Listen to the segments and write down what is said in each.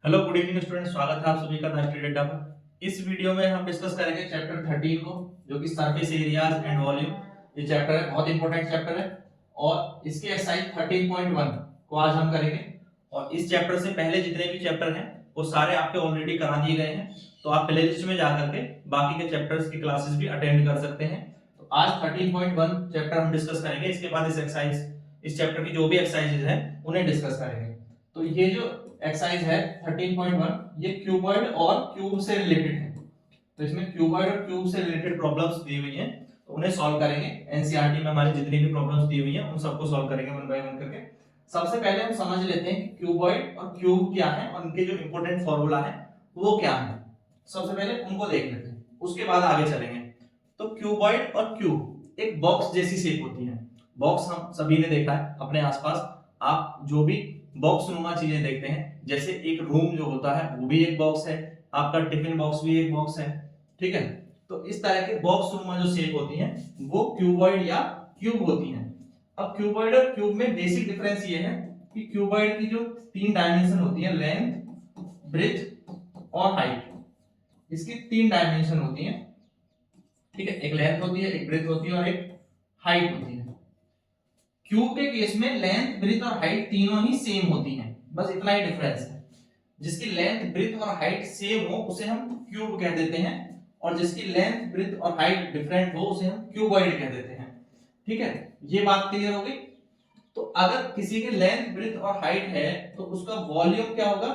Hello good evening student, स्वागत है आप सभी का द स्टडी अड्डा पर। इस वीडियो में हम डिस्कस करेंगे चैप्टर 13 को, जो कि सरफेस एरियाज एंड वॉल्यूम। ये चैप्टर है, बहुत इंपॉर्टेंट चैप्टर है और इसके एक्सरसाइज 13.1 को आज हम करेंगे। और इस चैप्टर से पहले जितने भी चैप्टर हैं वो सारे आपके ऑलरेडी करा दिए गए हैं, तो आप प्लेलिस्ट में जाकर के बाकी के चैप्टर्स की क्लासेस भी अटेंड कर सकते हैं। तो आज 13.1 चैप्टर हम डिस्कस करेंगे। इसके बाद इस चैप्टर की जो भी एक्सरसाइजेज हैं उन्हें डिस्कस करेंगे। तो ये जो एक्सरसाइज है 13.1 ये क्यूबॉइड और क्यूब से रिलेटेड है। तो इसमें क्यूबॉइड और क्यूब से रिलेटेड प्रॉब्लम्स दी हुई हैं, तो उन्हें सॉल्व करेंगे। एनसीईआरटी में हमारी जितनी भी प्रॉब्लम्स दी हुई हैं उन सबको सॉल्व करेंगे वन बाय वन करके। सबसे पहले हम समझ लेते हैं कि क्यूबॉइड और क्यूब क्या है और उनके जो इंपॉर्टेंट फॉर्मूला है वो क्या है। सबसे पहले उनको देख लेते हैं, उसके बाद आगे चलेंगे। तो क्यूबॉइड और क्यूब एक बॉक्स जैसी शेप होती है। बॉक्स हम सभी ने देखा है अपने आसपास। आप जो भी बॉक्स नुमा चीजें देखते हैं, जैसे एक रूम जो होता है वो भी एक बॉक्स है, आपका टिफिन बॉक्स भी एक बॉक्स है, ठीक है। तो इस तरह के बॉक्स नुमा जो शेप होती हैं वो क्यूबॉइड या क्यूब होती हैं। अब क्यूबॉइड और क्यूब में बेसिक डिफरेंस ये है कि क्यूबॉइड की जो तीन डायमेंशन होती है, लेंथ, ब्रेथ और हाइट, इसकी तीन डायमेंशन होती हैं, ठीक है। एक लेंथ होती है, एक ब्रेथ होती है और एक हाइट होती है। क्यूब के केस में लेंथ, ब्रेथ और हाइट तीनों ही सेम होती हैं, बस इतना ही डिफरेंस है। जिसकी लेंथ, ब्रेथ और हाइट सेम हो उसे हम क्यूब कह देते हैं, और जिसकी लेंथ, ब्रेथ और हाइट डिफरेंट हो उसे हम क्यूबॉइड कह देते हैं, ठीक है। ये बात क्लियर हो गई। तो अगर किसी की लेंथ, ब्रेथ और हाइट है तो उसका वॉल्यूम क्या होगा?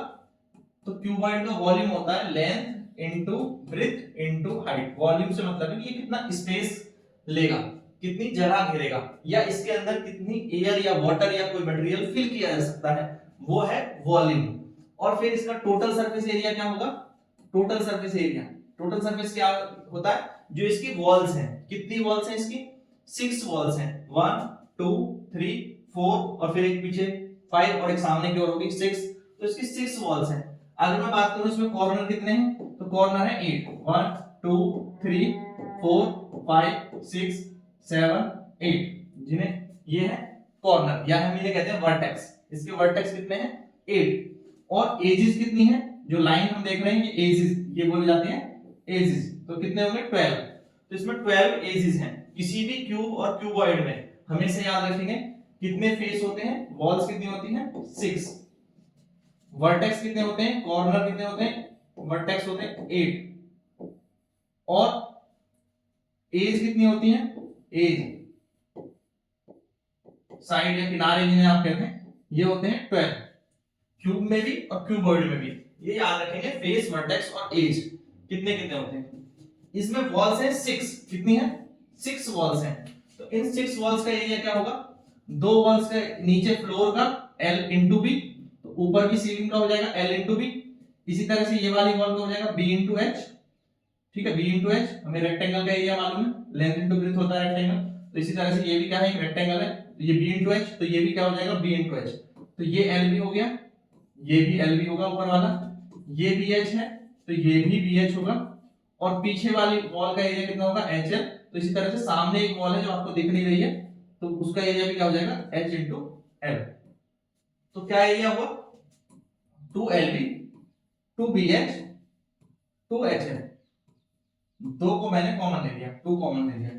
तो क्यूबॉइड का वॉल्यूम होता है length into breadth into height. Volume से मतलब है कि ये कितना स्पेस लेगा, कितनी जगह घेरेगा, या इसके अंदर कितनी एयर या वाटर या कोई मटेरियल फिल किया जा सकता है, वो है वॉल्यूम। और फिर इसका टोटल सरफेस एरिया क्या होगा? Total surface area, total surface क्या होता है? जो इसकी वॉल्स हैं, कितनी वॉल्स हैं इसकी? 6 वॉल्स हैं, 1 2 3 4 और फिर एक पीछे 5 और एक सामने की ओर होगी 6। तो इसकी 6 वॉल्स हैं। अगर मैं बात करूं इसमें कॉर्नर कितने हैं, तो कॉर्नर है 8, 1 2 3 4 5 6 7 8, जिन्हें ये है कॉर्नर या हम इन्हें कहते हैं वर्टेक्स। इसके वर्टेक्स कितने हैं? 8। और एजेस कितनी है? जो लाइन हम देख रहे हैं ये एजेस, ये बोले जाते हैं एजेस। तो कितने होंगे? 12। तो इसमें 12 एजेस हैं। किसी भी क्यूब और क्यूबॉइड में हमेशा याद रखेंगे कितने फेस होते हैं, वॉल्स कितनी होती हैं? 6। वर्टेक्स कितने होते हैं, कॉर्नर कितने होते हैं, वर्टेक्स होते हैं 8। और एज कितनी होती है? एज, साइड या किनारे जिन्हें आप कहते हैं, ये होते हैं 12। क्यूब में भी और क्यूबॉइड में भी ये याद रखेंगे, फेस, वर्टेक्स और एज कितने कितने होते हैं। इसमें वॉल्स है 6, कितनी है? 6 वॉल्स हैं। तो इन 6 वॉल्स का एरिया क्या होगा? दो वॉल्स का नीचे फ्लोर का L इंटू बी, तो ऊपर की सीलिंग का हो जाएगा L इंटू बी। इसी तरह से ये वाली वॉल का हो जाएगा B इंटू एच, ठीक है, B इंटू एच। हमें रेक्टेंगल का एरिया मालूम है, लेंथ इंटू ब्रेथ होता है रेक्टेंगल। तो इसी तरह से ये भी क्या है, रेक्टेंगल है, तो ये B इंटू एच, तो ये भी क्या हो जाएगा? B into H. तो ये L भी हो गया, ये भी L भी होगा ऊपर वाला, ये भी H है तो ये भी BH होगा। और पीछे वाली वॉल का एरिया कितना होगा? HL। तो इसी तरह से सामने एक वॉल है जो आपको दिख नहीं रही है, तो उसका एरिया भी क्या हो जाएगा? H into L। तो क्या एरिया हुआ? 2LB 2BH 2HL। दो को मैंने कॉमन ले लिया, 2 कॉमन ले लिया,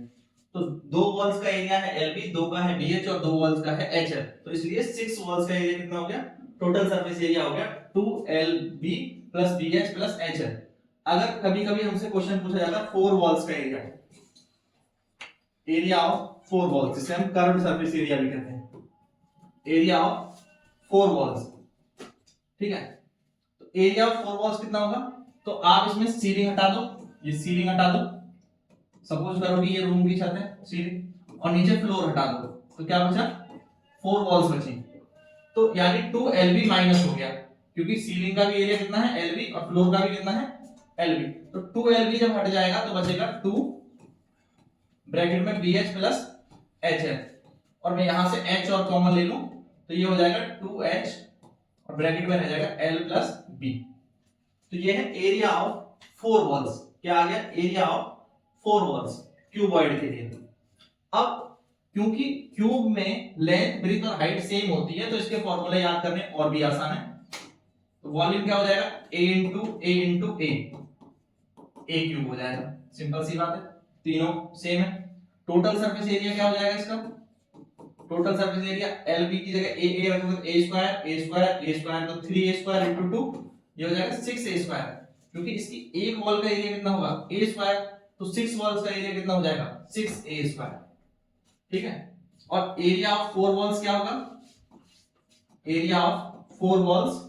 तो दो वॉल्स का एरिया है LB, दो का है BH और दो वॉल्स का है HL। तो इसलिए 6 वॉल्स का एरिया कितना हो गया? टोटल सरफेस एरिया हो गया 2LB plus BH plus HL। अगर कभी कभी हमसे क्वेश्चन पूछा जाता है 4 वॉल्स का एरिया, एरिया ऑफ 4 वॉल्स, जिसे हम कर्व्ड सरफेस एरिया भी कहते हैं, एरिया ऑफ 4 वॉल्स, ठीक है। तो एरिया ऑफ 4 वॉल्स कितना होगा? तो आप इसमें सीलिंग हटा दो, ये सीलिंग हटा दो, सपोज करो कि ये रूम की छत है, सीलिंग, और नीचे फ्लोर हटा दो, तो क्या बचा? 4 वॉल्स बची। तो यानी 2LB माइनस हो गया, क्योंकि सीलिंग का भी एरिया कितना है? LB, और फ्लोर का भी कितना है? LB। तो 2LB जब हट जाएगा तो बचेगा 2 ब्रैकेट में BH प्लस HL, और मैं यहां से H और कॉमन ले लूं तो ये हो जाएगा 2H और ब्रैकेट में रह जाएगा L प्लस B। तो ये है एरिया ऑफ 4 वॉल्स। क्या आ गया? एरिया ऑफ 4 वॉल्स क्यूबॉइड के लिए। अब क्योंकि क्यूब में लेंथ, ब्रेथ और हाइट सेम होती है तो इसके फॉर्मूले याद करने और भी आसान है। तो वॉल्यूम क्या हो जाएगा, a इंटू ए क्यूब हो जाएगा। सिंपल सी बात है, तीनों सेम है। टोटल सरफेस एरिया क्या हो जाएगा इसका, total surface area L B की जगह ए रखोगे तो ए स्क्वायर तो 3a स्क्वायर इंटू 2, ये हो जाएगा 6a स्क्वायर। क्योंकि इसकी एक वॉल का एरिया कितना होगा ए स्क्वायर, तो 6 वॉल्स का एरिया कितना हो जाएगा 6a स्क्वायर। ठीक है, और एरिया ऑफ 4 वॉल्स क्या होगा, एरिया ऑफ 4 वॉल्स,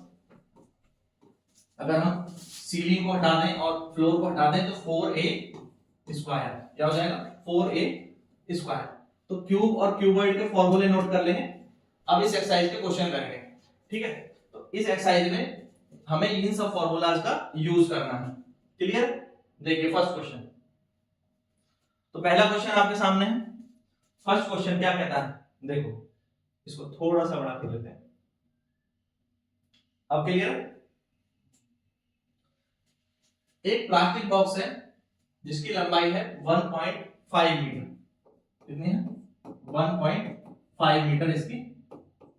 अगर हम सीलिंग को हटा दें और फ्लोर को हटा दें तो 4a स्क्वायर क्या हो जाएगा 4a स्क्वायर। तो क्यूब और क्यूबॉइड के फॉर्मूले नोट कर लेंगे, अब इस एक्सरसाइज के क्वेश्चन करेंगे। ठीक है, तो इस एक्सरसाइज में हमें इन सब फॉर्मूलाज का यूज करना है। क्लियर, देखिए फर्स्ट क्वेश्चन, तो पहला क्वेश्चन आपके सामने है। फर्स्ट क्वेश्चन क्या कहता है, देखो इसको थोड़ा सा बड़ा कर लेते हैं। अब क्लियर, एक प्लास्टिक बॉक्स है जिसकी लंबाई है 1.5 मीटर, कितनी है 1.5 मीटर इसकी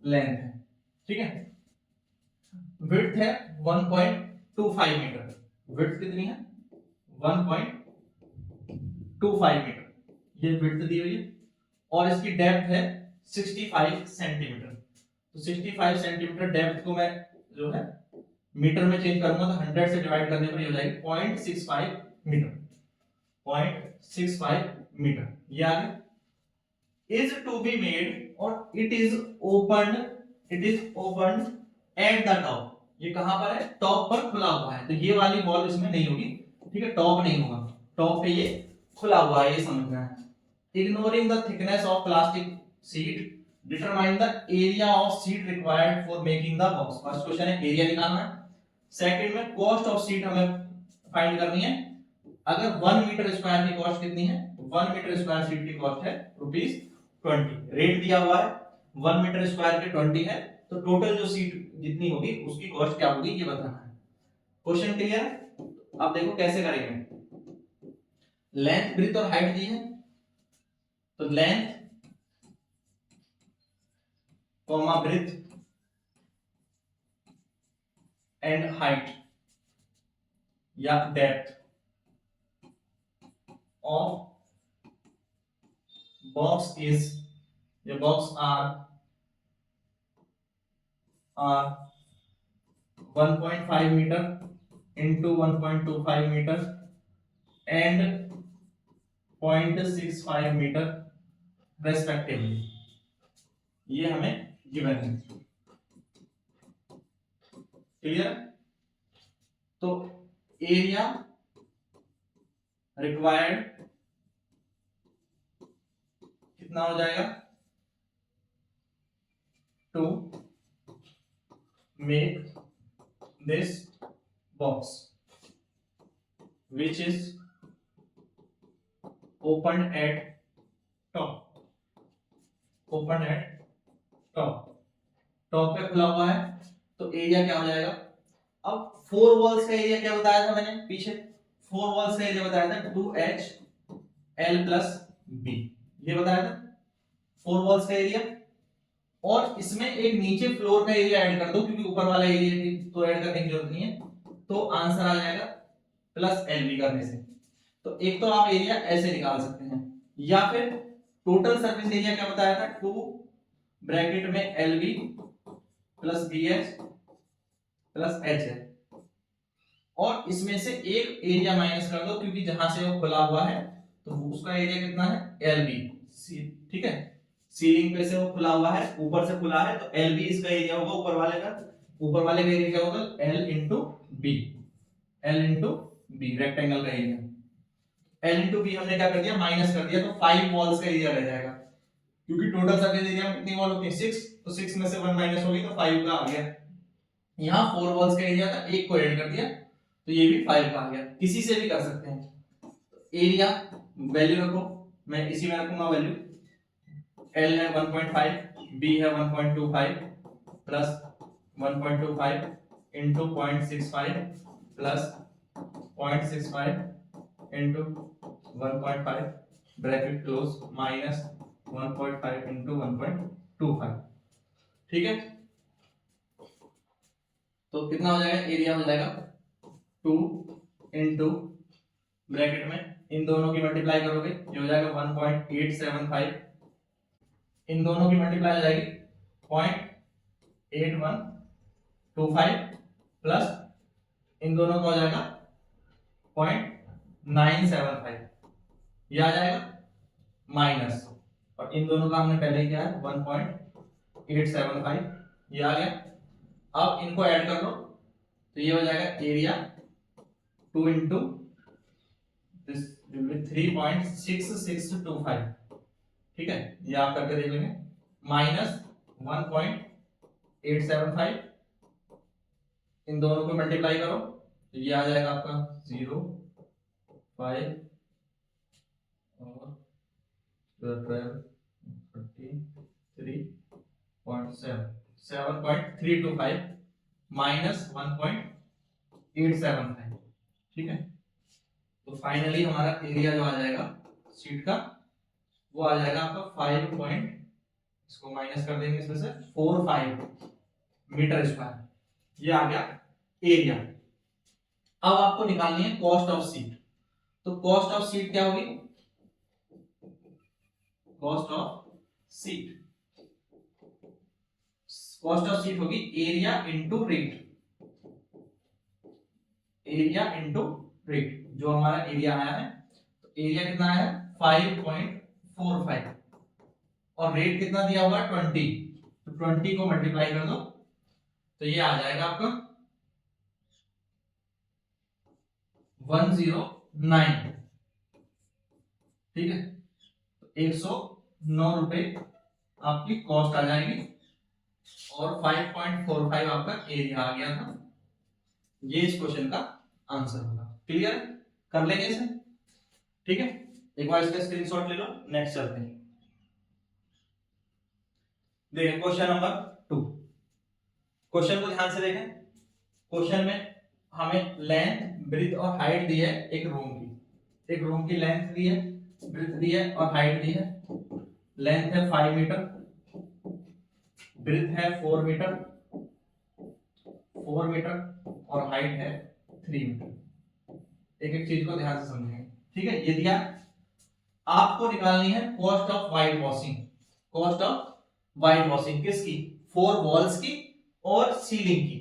लेंथ है। ठीक है, विड्थ है 1.25 मीटर, विड्थ कितनी है 1.25 मीटर, ये विड्थ दी हुई है, और इसकी डेप्थ है 65 सेंटीमीटर। तो 65 सेंटीमीटर डेप्थ को मैं जो है मीटर में चेंज करूंगा तो 100 से डिवाइड करने पर ये हो जाएगी 0.65 मीटर, 0.65 मीटर। ये आ गया, is to be made और it is opened at the top, ये कहां पर है टॉप पर खुला हुआ है, तो ये वाली वॉल इसमें नहीं होगी। ठीक है, टॉप नहीं होगा, टॉप पे ये खुला हुआ है, ये समझना है। Ignoring the thickness of plastic sheet determine the area of sheet required for making the box. First question है एरिया निकालना है, सेकंड में कॉस्ट ऑफ शीट हमें फाइंड करनी है। अगर 1 मीटर स्क्वायर की कॉस्ट कितनी है, 1 मीटर स्क्वायर शीट की कॉस्ट है ₹20, रेट दिया हुआ है 1 मीटर स्क्वायर के 20 है, तो टोटल जो सीट जितनी होगी उसकी कॉस्ट क्या होगी ये बताना है। क्वेश्चन क्लियर है, अब देखो कैसे करेंगे। लेंथ ब्रीथ और हाइट दी है, तो length comma breadth and height या डेप्थ ऑफ बॉक्स इज, ये box are 1.5 metre into 1.25 metre and 0.65 metre respectively, ये हमें गिवन है। क्लियर, तो एरिया रिक्वायर्ड कितना हो जाएगा to make this box which is open at top, open at top, top पे खुला हुआ है, तो एरिया क्या हो जाएगा। अब 4 वॉल्स का एरिया क्या बताया था मैंने पीछे, 4 वॉल्स का एरिया बताया था 2HL प्लस B, ये बताया था 4 वॉल्स का एरिया, और इसमें एक नीचे फ्लोर का एरिया ऐड कर दो क्योंकि ऊपर वाला एरिया तो ऐड करने की जरूरत नहीं है, तो आंसर आ जाएगा प्लस LB करने से। तो एक तो आप एरिया ऐसे निकाल सकते हैं, या फिर टोटल सरफेस एरिया क्या बताया था 2 ब्रैकेट में LB plus BH plus H है, और इसमें से एक एरिया माइनस कर दो क्योंकि जहां से वो खुला हुआ है तो उसका एरिया कितना है LB। ठीक है, सीलिंग पे से वो खुला हुआ है, ऊपर से खुला है, तो LB इसका एरिया होगा ऊपर वाले का, ऊपर वाले का एरिया क्या होगा L into B, L into B rectangle का एरिया, L इंटू बी हमने क्या कर दिया माइनस कर दिया, तो 5 वॉल्स का एरिया रह जाएगा क्योंकि टोटल सरफेस एरिया में कितनी वॉल होती है 6, तो 6 में से 1 माइनस होगी तो 5 का आ गया। यहाँ 4 वॉल्स का एरिया था, एक को ऐड कर दिया तो ये भी 5 का आ गया, किसी से भी कर सकते हैं। एरिया वैल्यू रखो, मैं इसी में रखूंगा वैल्यू, L है 1.5, B है 1.25 plus 1.25 into 0.65 plus 0.65 into 1.5 bracket close minus 1.5 into 1.25। ठीक है, तो कितना हो जाएगा, एरिया हो जाएगा 2 इंटू ब्रैकेट में इन दोनों की मल्टीप्लाई करोगे ये हो जाएगा 1.875, इन दोनों की मल्टीप्लाई हो जाएगी 0.8125 प्लस इन दोनों का हो जाएगा 0.975, ये आ जाएगा माइनस, और इन दोनों का हमने पहले किया है 1.875, ये आ गया। अब इनको ऐड कर लो तो ये हो जाएगा एरिया 2 इंटू दिस 3.6625, ठीक है, ये आप करके देख लेंगे, माइनस 1.875, इन दोनों को मल्टीप्लाई करो तो ये आ जाएगा आपका 0 5 और 12 33.7 7.325 माइनस 1.875, ठीक है। तो फाइनली हमारा एरिया जो आ जाएगा शीट का वो आ जाएगा आपका 5 पॉइंट, इसको माइनस कर देंगे इसमें से 45 मीटर स्क्वायर, ये आ गया एरिया। अब आपको निकालनी है कॉस्ट ऑफ सीट, तो कॉस्ट ऑफ सीट क्या होगी, cost of seat, cost of seat होगी area into rate, area into rate, जो हमारा एरिया आया है, तो एरिया कितना आया है 5.45 और रेट कितना दिया हुआ है 20, तो 20 को मल्टीप्लाई कर दो तो ये आ जाएगा आपका 109, ठीक है, तो 109 रुपए आपकी कॉस्ट आ जाएगी और 5.45 आपका एरिया आ गया था, ये इस क्वेश्चन का आंसर होगा। क्लियर, कर लेंगे इसे, ठीक है, एक बार इसका स्क्रीनशॉट ले लो, नेक्स्ट चलते हैं। देखिए क्वेश्चन नंबर 2, क्वेश्चन को ध्यान से देखें। क्वेश्चन में हमें लेंथ, ब्रीथ और हाइट दी है एक रूम की लेंथ दी है, ब्रीथ दी है और हाइट दी है। लेंथ है 5 मीटर, ब्रीथ है 4 मीटर और हाइट है 3 मीटर। एक एक चीज को ध्यान से समझेंगे, ठीक है। ये दिया, आपको निकालनी है cost of white washing, cost of white washing किसकी, 4 वॉल्स की और सीलिंग की।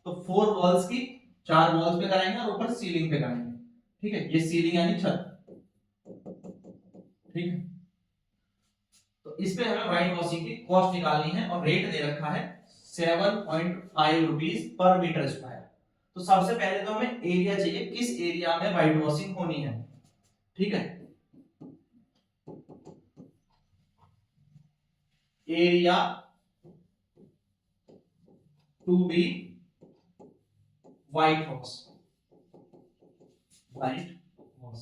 तो 4 वॉल्स की 4 वॉल्स पे कराएंगे और ऊपर सीलिंग पे कराएंगे, ठीक है, ये सीलिंग यानी छत, ठीक है। तो इस पे हमें वाइट वॉशिंग की कॉस्ट निकालनी है और रेट दे रखा है 7.5 रुपीज पर मीटर स्क्वायर। तो सबसे पहले तो हमें एरिया चाहिए, किस एरिया में वाइट वॉशिंग होनी है, ठीक है। Area to be whitewash, whitewash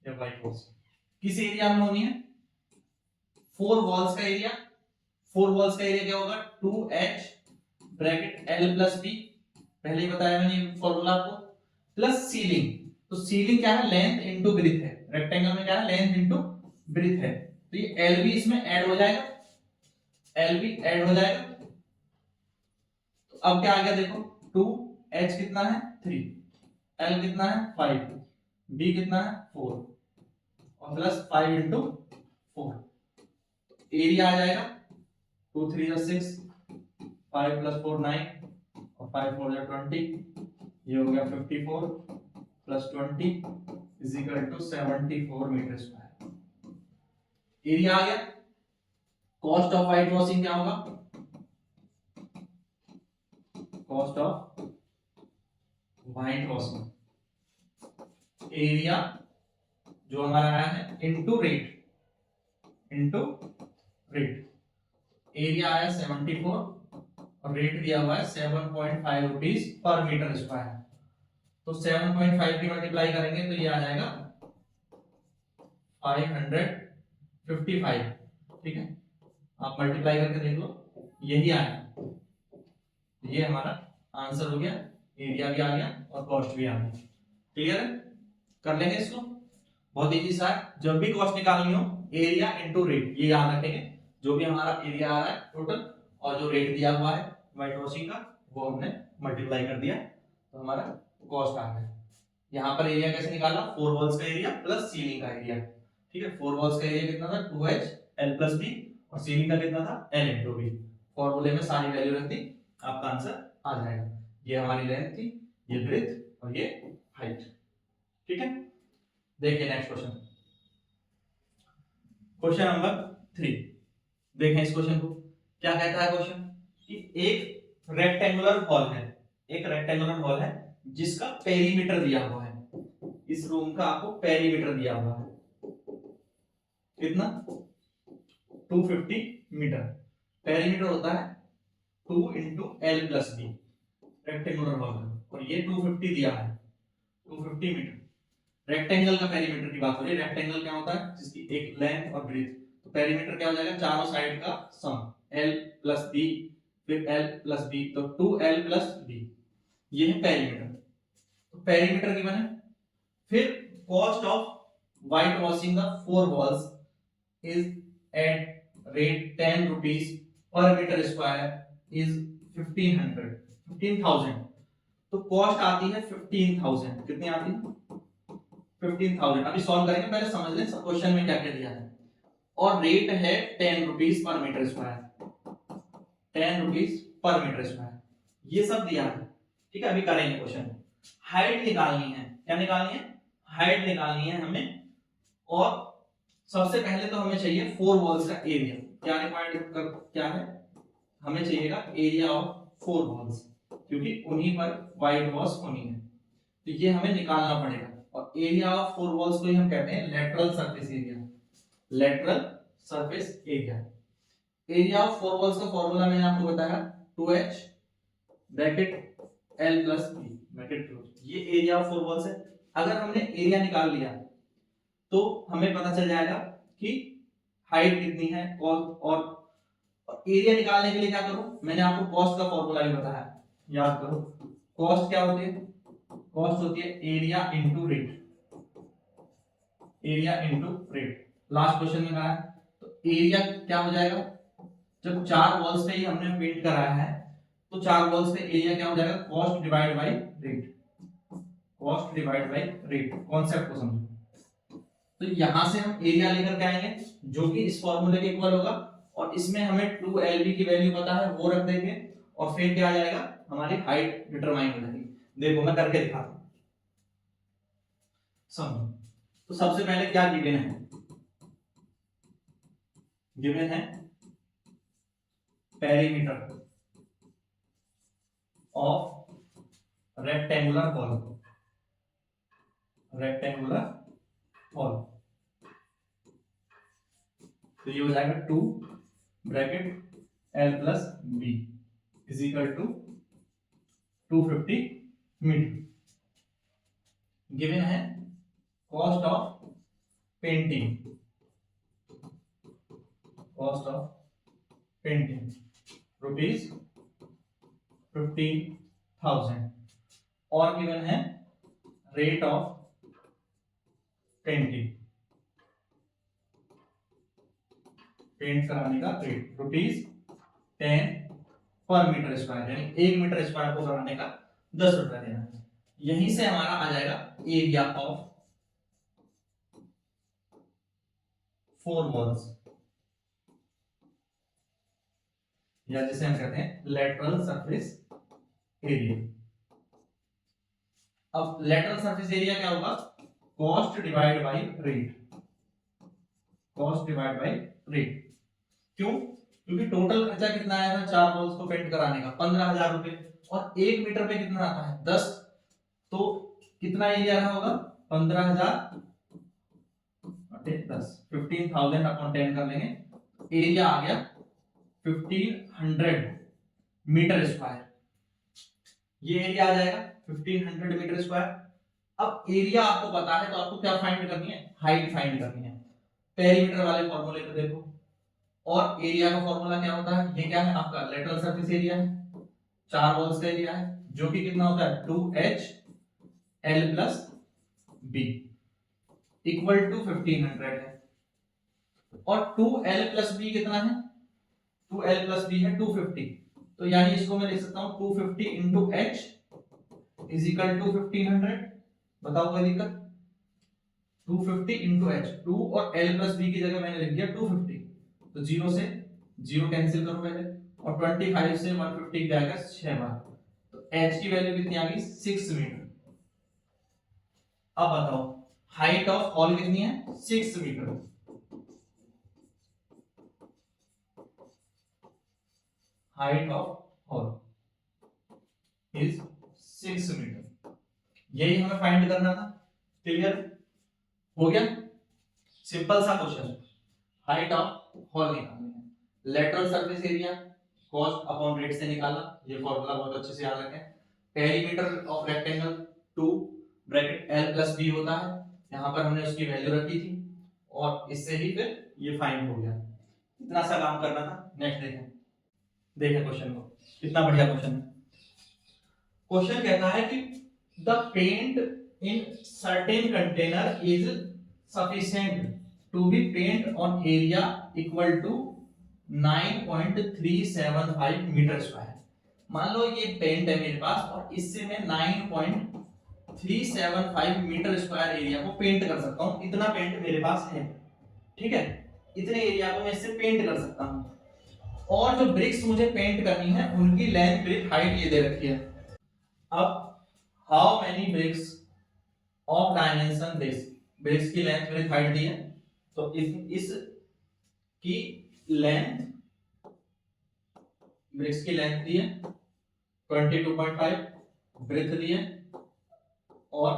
या वाइट वॉश किस एरिया में होनी है, 4 वॉल्स का एरिया। 4 वॉल्स का एरिया क्या होगा, 2h bracket l plus b, पहले ही बताया मैंने फॉर्मूला आपको, प्लस सीलिंग। तो सीलिंग क्या है, लेंथ इनटू ब्रीथ है, रेक्टेंगल में क्या है, लेंथ इनटू ब्रीथ है, तो ये l भी इसमें ऐड हो जाएगा, l भी ऐड हो जाएगा। तो अब क्या आ गया देखो, 2h कितना है 3, l कितना है 5, b कितना है 4 और प्लस 5 इंटू 4, एरिया आ जाएगा 2 3 6, 5 प्लस 4 9 और 5 4 20, ये हो गया 54 plus 20 is equal to 74 metre square, area आ गया। कॉस्ट ऑफ वाइट वॉशिंग क्या होगा, cost of whitewashing area जो हमारा आया है इनटू रेट, एरिया आया 74 और रेट दिया हुआ है 7.5 रुपीज पर मीटर स्क्वायर। तो 7.5 की मल्टीप्लाई करेंगे तो ये आ जाएगा 555, ठीक है, आप मल्टीप्लाई करके देख लो, यही आया, ये हमारा आंसर हो गया, एरिया भी आ गया और कॉस्ट भी आ गया। क्लियर है, कर लेंगे इसको, बहुत इजी सा है। जब भी कॉस्ट निकालनी हो एरिया इनटू रेट, ये याद रखेंगे, जो भी हमारा एरिया आ रहा है टोटल और जो रेट दिया हुआ है व्हाइट वॉशिंग का वो हमने मल्टीप्लाई कर दिया, तो हमारा कॉस्ट आ गया। यहाँ पर एरिया कैसे निकाला, 4 वॉल्स का एरिया प्लस सीलिंग का एरिया, ठीक है। 4 वॉल्स का एरिया कितना था 2h l प्लस b, और सीलिंग का कितना था l इंटू b। फॉर्मूले में सारी वैल्यू रख दी, आपका आंसर आ जाएगा। ये हमारी लेंथ थी, ये ब्रेथ और ये हाइट, ठीक है। देखिए नेक्स्ट क्वेश्चन, क्वेश्चन नंबर 3। देखें इस क्वेश्चन को, क्या कहता है क्वेश्चन कि एक रेक्टेंगुलर हॉल है, एक रेक्टेंगुलर हॉल है जिसका पेरीमीटर दिया हुआ है, इस रूम का आपको पेरीमीटर दिया हुआ है कितना 250 मीटर। पेरीमीटर होता है 2 into L plus B, rectangular hall का, और ये 250 दिया है 250 मीटर। रेक्टेंगल का पेरीमीटर की बात हो रही है, रेक्टेंगल क्या होता है जिसकी एक लेंथ और ब्रेथ, तो पेरीमीटर क्या हो जाएगा चारों साइड का सम l प्लस b फिर l प्लस b, तो 2l प्लस b, ये है पेरीमीटर। तो पेरीमीटर गिवन है, फिर cost of white washing the 4 walls is at rate 10 rupees पर मीटर स्क्वायर इज 1500 तो कॉस्ट आती है 15,000। कितनी आती है 15,000। अभी सॉल्व करेंगे, पहले समझ लें सब क्वेश्चन में क्या क्या दिया है। और रेट है 10 रुपीस पर मीटर स्क्वायर, 10 रुपीस पर मीटर स्क्वायर, ये सब दिया है, ठीक है। अभी करेंगे क्वेश्चन। हाइट निकालनी है, क्या निकालनी है हाइट निकालनी है हमें, और सबसे पहले तो हमें चाहिए 4 वॉल्स का एरिया। क्या रिक्वायर्ड क्या है, हमें चाहिएगा एरिया ऑफ 4 वॉल्स, क्योंकि उन्हीं पर व्हाइट वॉश होनी है, तो ये हमें निकालना पड़ेगा। और एरिया ऑफ 4 वॉल्स को ही हम कहते हैं lateral surface area, lateral surface area. Area of 4 walls का फॉर्मूला मैंने आपको बताया 2h bracket l plus b bracket close. ये एरिया ऑफ 4 वॉल्स है। अगर हमने एरिया निकाल लिया तो हमें पता चल जाएगा कि हाइट कितनी है, और एरिया निकालने के लिए क्या करूं, मैंने आपको कॉस्ट का फॉर्मूला भी बताया, याद करो। कॉस्ट क्या होती है, कॉस्ट होती है area into rate, area into rate. Last question में कहा है, तो एरिया क्या हो जाएगा, जब 4 वॉल्स पे ही हमने पेंट कराया है तो 4 वॉल्स पे एरिया क्या हो जाएगा, cost divide by rate, cost divide by rate. Concept को समझो। तो यहां से हम एरिया लेकर के आएंगे जो कि इस फॉर्मूले के इक्वल होगा, और इसमें हमें 2lb की वैल्यू पता है वो रख देंगे, और फिर क्या आ जाएगा हमारी हाइट डिटरमाइन हो जाएगी। देखो मैं करके दिखाता हूं, समझो। तो सबसे पहले क्या गिवन है, गिवन है perimeter of rectangular hall, rectangular hall, तो ये हो जाएगा 2 bracket l plus b is equal to 250 metre. Given है cost of painting, cost of painting rupees 15,000, और गिवन है रेट ऑफ पेंटिंग, पेंट कराने का रेट रुपीज 10 पर मीटर स्क्वायर, यानी 1 मीटर स्क्वायर को कराने का 10 रुपया देना है। यहीं से हमारा आ जाएगा एरिया ऑफ 4 वॉल्स, या जिसे हम कहते हैं लेटरल सरफेस एरिया। अब लेटरल सरफेस एरिया क्या होगा, cost divide by rate, cost divide by rate. क्यों, क्योंकि टोटल खर्चा कितना आया था 4 वॉल्स को पेंट कराने का 15,000 रुपए, और 1 मीटर पे कितना आता है 10, तो कितना एरिया रहा होगा 15,000 10, 15,000 अपॉन 10 कर लेंगे, एरिया आ गया 1500 मीटर स्क्वायर, ये एरिया आ जाएगा 1500 मीटर स्क्वायर। अब एरिया आपको पता है तो आपको क्या फाइंड करनी है, हाइट फाइंड करनी है। पेरीमीटर वाले फॉर्मूले को देखो, और एरिया का फॉर्मूला क्या होता है, ये क्या है आपका लेटरल सरफेस एरिया है, 4 वॉल्स का एरिया है, जो कि कितना होता है 2h l plus b equal to 1500 है, और 2l प्लस b कितना है 2l प्लस b है 250, तो यानी इसको मैं लिख सकता हूं 250 into h is equal to 1500। बताओ कोई दिक्कत? 250 इंटू एच, 2 और l प्लस b की जगह मैंने लिख दिया 250, तो 0 से 0 कैंसिल करो पहले, और 25 से 150 जाएगा 6 बार, तो h की वैल्यू कितनी आ गई? 6 मीटर। अब बताओ हाइट ऑफ हॉल कितनी है? 6 metre. Height of hall is 6 metre, यही हमें फाइंड करना था। क्लियर हो गया? सिंपल सा क्वेश्चन। हाइट ऑफ हॉल निकालनी है, lateral surface area cost upon rate से निकाला, ये फॉर्मूला बहुत अच्छे से याद रखें। Perimeter of rectangle 2 bracket l plus b होता है, यहां पर हमने उसकी वैल्यू रखी थी, और इससे ही फिर ये फाइंड हो गया। इतना सा काम करना था। नेक्स्ट देखें क्वेश्चन को, कितना बढ़िया क्वेश्चन है। क्वेश्चन कहता है कि the paint in certain container is sufficient to be paint on area equal to 9.375 metre square. मान लो ये पेंट है मेरे पास, और इससे मैं 9.375 मीटर स्क्वायर एरिया को पेंट कर सकता हूं। इतना पेंट मेरे पास है, ठीक है, इतने एरिया को मैं इससे पेंट कर सकता हूं। और जो ब्रिक्स मुझे पेंट करनी है उनकी लेंथ ब्रेथ हाइट ये दे रखी है। अब how many bricks of dimension this, bricks की लेंथ ब्रेथ हाइट दी है, तो इस की लेंथ, ब्रिक्स की लेंथ दी है 22.5, ब्रेथ दी है, और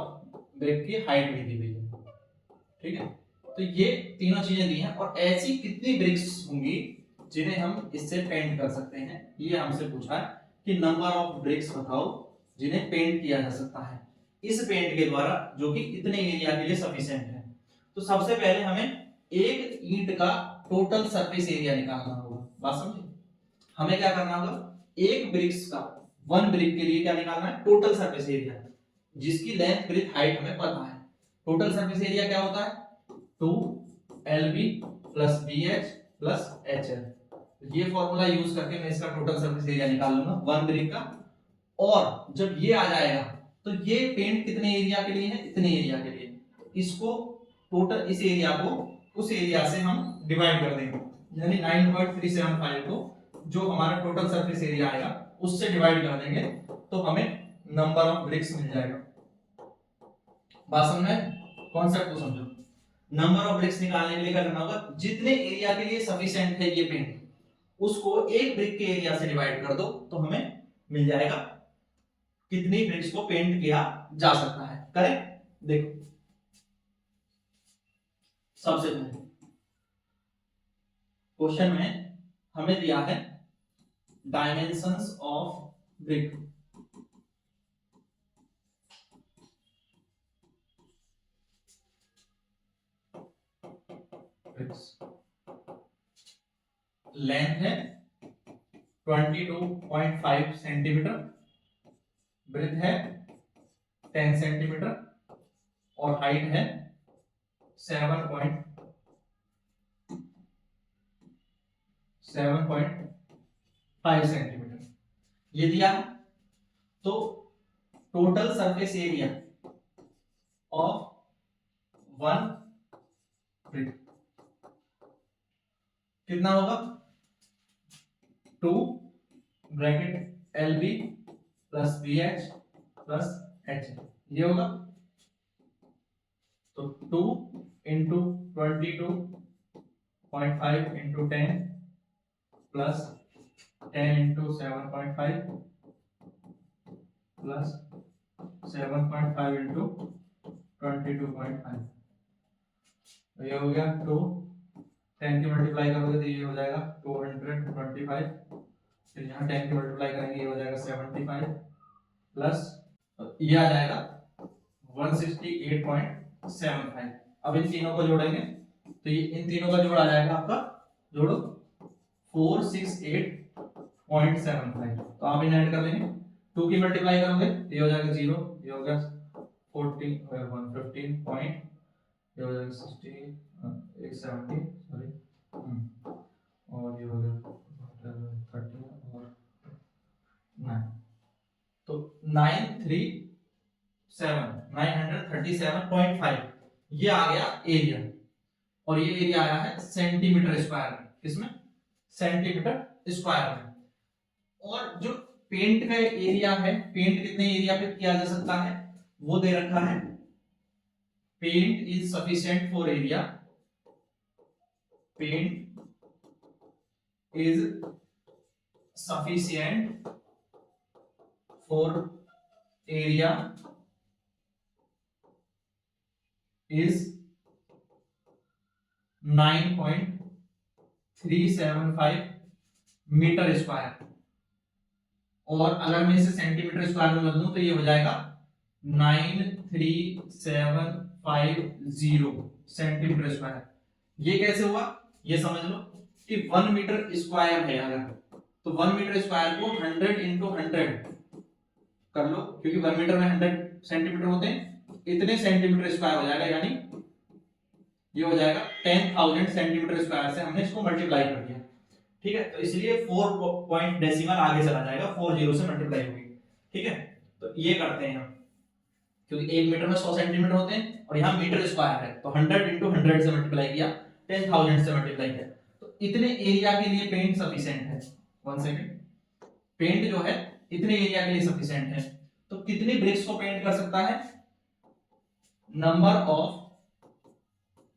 ब्रिक की हाइट भी दी हुई है, ठीक है। तो ये तीनों चीजें दी हैं, और ऐसी कितनी ब्रिक्स होंगी जिन्हें हम इससे पेंट कर सकते हैं, ये हमसे पूछा है कि नंबर ऑफ ब्रिक्स बताओ जिन्हें पेंट किया जा सकता है इस पेंट के द्वारा, जो कि इतने एरिया के लिए सफिशिएंट है। तो सबसे पहले हमें एक ईंट का टोटल सरफेस एरिया निकालना होगा। बात समझे? हमें क्या करना होगा, एक ब्रिक्स का, वन ब्रिक के लिए क्या निकालना है? टोटल सरफेस एरिया, जिसकी लेंथ ब्रेथ हाइट हमें पता है। टोटल सरफेस एरिया क्या होता है? 2lb plus bh plus hl। ये फॉर्मूला यूज करके मैं इसका टोटल सरफेस एरिया निकाल लूंगा वन ब्रिक का। और जब ये आ जाएगा तो ये पेंट कितने एरिया के लिए है? इतने एरिया के लिए। इसको टोटल, इस एरिया को उस एरिया से हम डिवाइड कर देंगे, यानी 9.375 को जो हमारा टोटल सरफेस एरिया आएगा उससे डिवाइड कर देंगे, तो हमें नंबर ऑफ ब्रिक्स मिल जाएगा। बात समझ में? कॉन्सेप्ट को समझो। नंबर ऑफ ब्रिक्स निकालने के लिए क्या करना होगा, जितने एरिया के लिए सफिशिएंट है ये पेंट, उसको एक ब्रिक के एरिया से डिवाइड कर दो, तो हमें मिल जाएगा कितनी ब्रिक्स को पेंट किया जा सकता है। करेक्ट? देखो सबसे पहले क्वेश्चन में हमें दिया है डायमेंशंस ऑफ ब्रिक। लेंथ है 22.5 सेंटीमीटर, ब्रेथ है 10 सेंटीमीटर, और हाइट है 7.5 सेंटीमीटर। ये दिया है। तो total surface area of one brick कितना होगा? 2 bracket LB plus BH plus H, ये होगा। तो 2 into 22.5 into 10 plus 10 into 7.5 plus 7.5 into 22.5, ये हो गया 2। 10 की मल्टीप्लाई करोगे तो ये हो जाएगा 225, फिर यहाँ 10 की मल्टीप्लाई करेंगे ये हो जाएगा 75, प्लस ये आ जाएगा 168.75। अब इन तीनों को जोड़ेंगे तो ये इन तीनों का जोड़ आ जाएगा आपका, जोड़ो 468.75। तो आप इन्हें ऐड कर लेंगे, 2 की मल्टीप्लाई करोगे तो ये हो जाएगा 0, ये हो गया 14 115 पॉइंट, ये हो जाएगा 60 170 सॉरी, और ये हो गया 30 और 9, तो 937 ये आ गया एरिया, और ये एरिया आया है सेंटीमीटर स्क्वायर में। किसमें? सेंटीमीटर स्क्वायर में। और जो पेंट का एरिया है, पेंट कितने एरिया पे किया जा सकता है वो दे रखा है। Paint is sufficient for area, paint is sufficient for area is 9.375 metre square. और अगर मैं इसे सेंटीमीटर स्क्वायर में बदलूं तो ये हो जाएगा 93750 सेंटीमीटर स्क्वायर। ये कैसे हुआ ये समझ लो कि 1 मीटर स्क्वायर है अगर, तो 1 मीटर स्क्वायर को 100 इंटू 100 कर लो, क्योंकि 1 मीटर में 100 सेंटीमीटर होते हैं, इतने सेंटीमीटर स्क्वायर हो जाएगा, यानी ये हो जाएगा 10,000 सेंटीमीटर स्क्वायर से हमने इसको मल्टीप्लाई कर दिया। ठीक है, तो इसलिए 4 पॉइंट डेसिमल आगे चला जाएगा, 40 से मल्टीप्लाई होगी। ठीक है, तो ये करते हैं हम, क्योंकि 1 मीटर में 100 सेंटीमीटर होते हैं और यहाँ मीटर स्क्वायर है, तो 100 इंटू 100 से मल्टीप्लाई किया, 10,000 से मल्टीप्लाई किया, तो इतने एरिया के लिए पेंट सफिशिएंट है। 1 सेकंड, पेंट जो है इतने एरिया के लिए सफिशिएंट है, तो कितनी ब्रिक्स को पेंट कर सकता है? Number of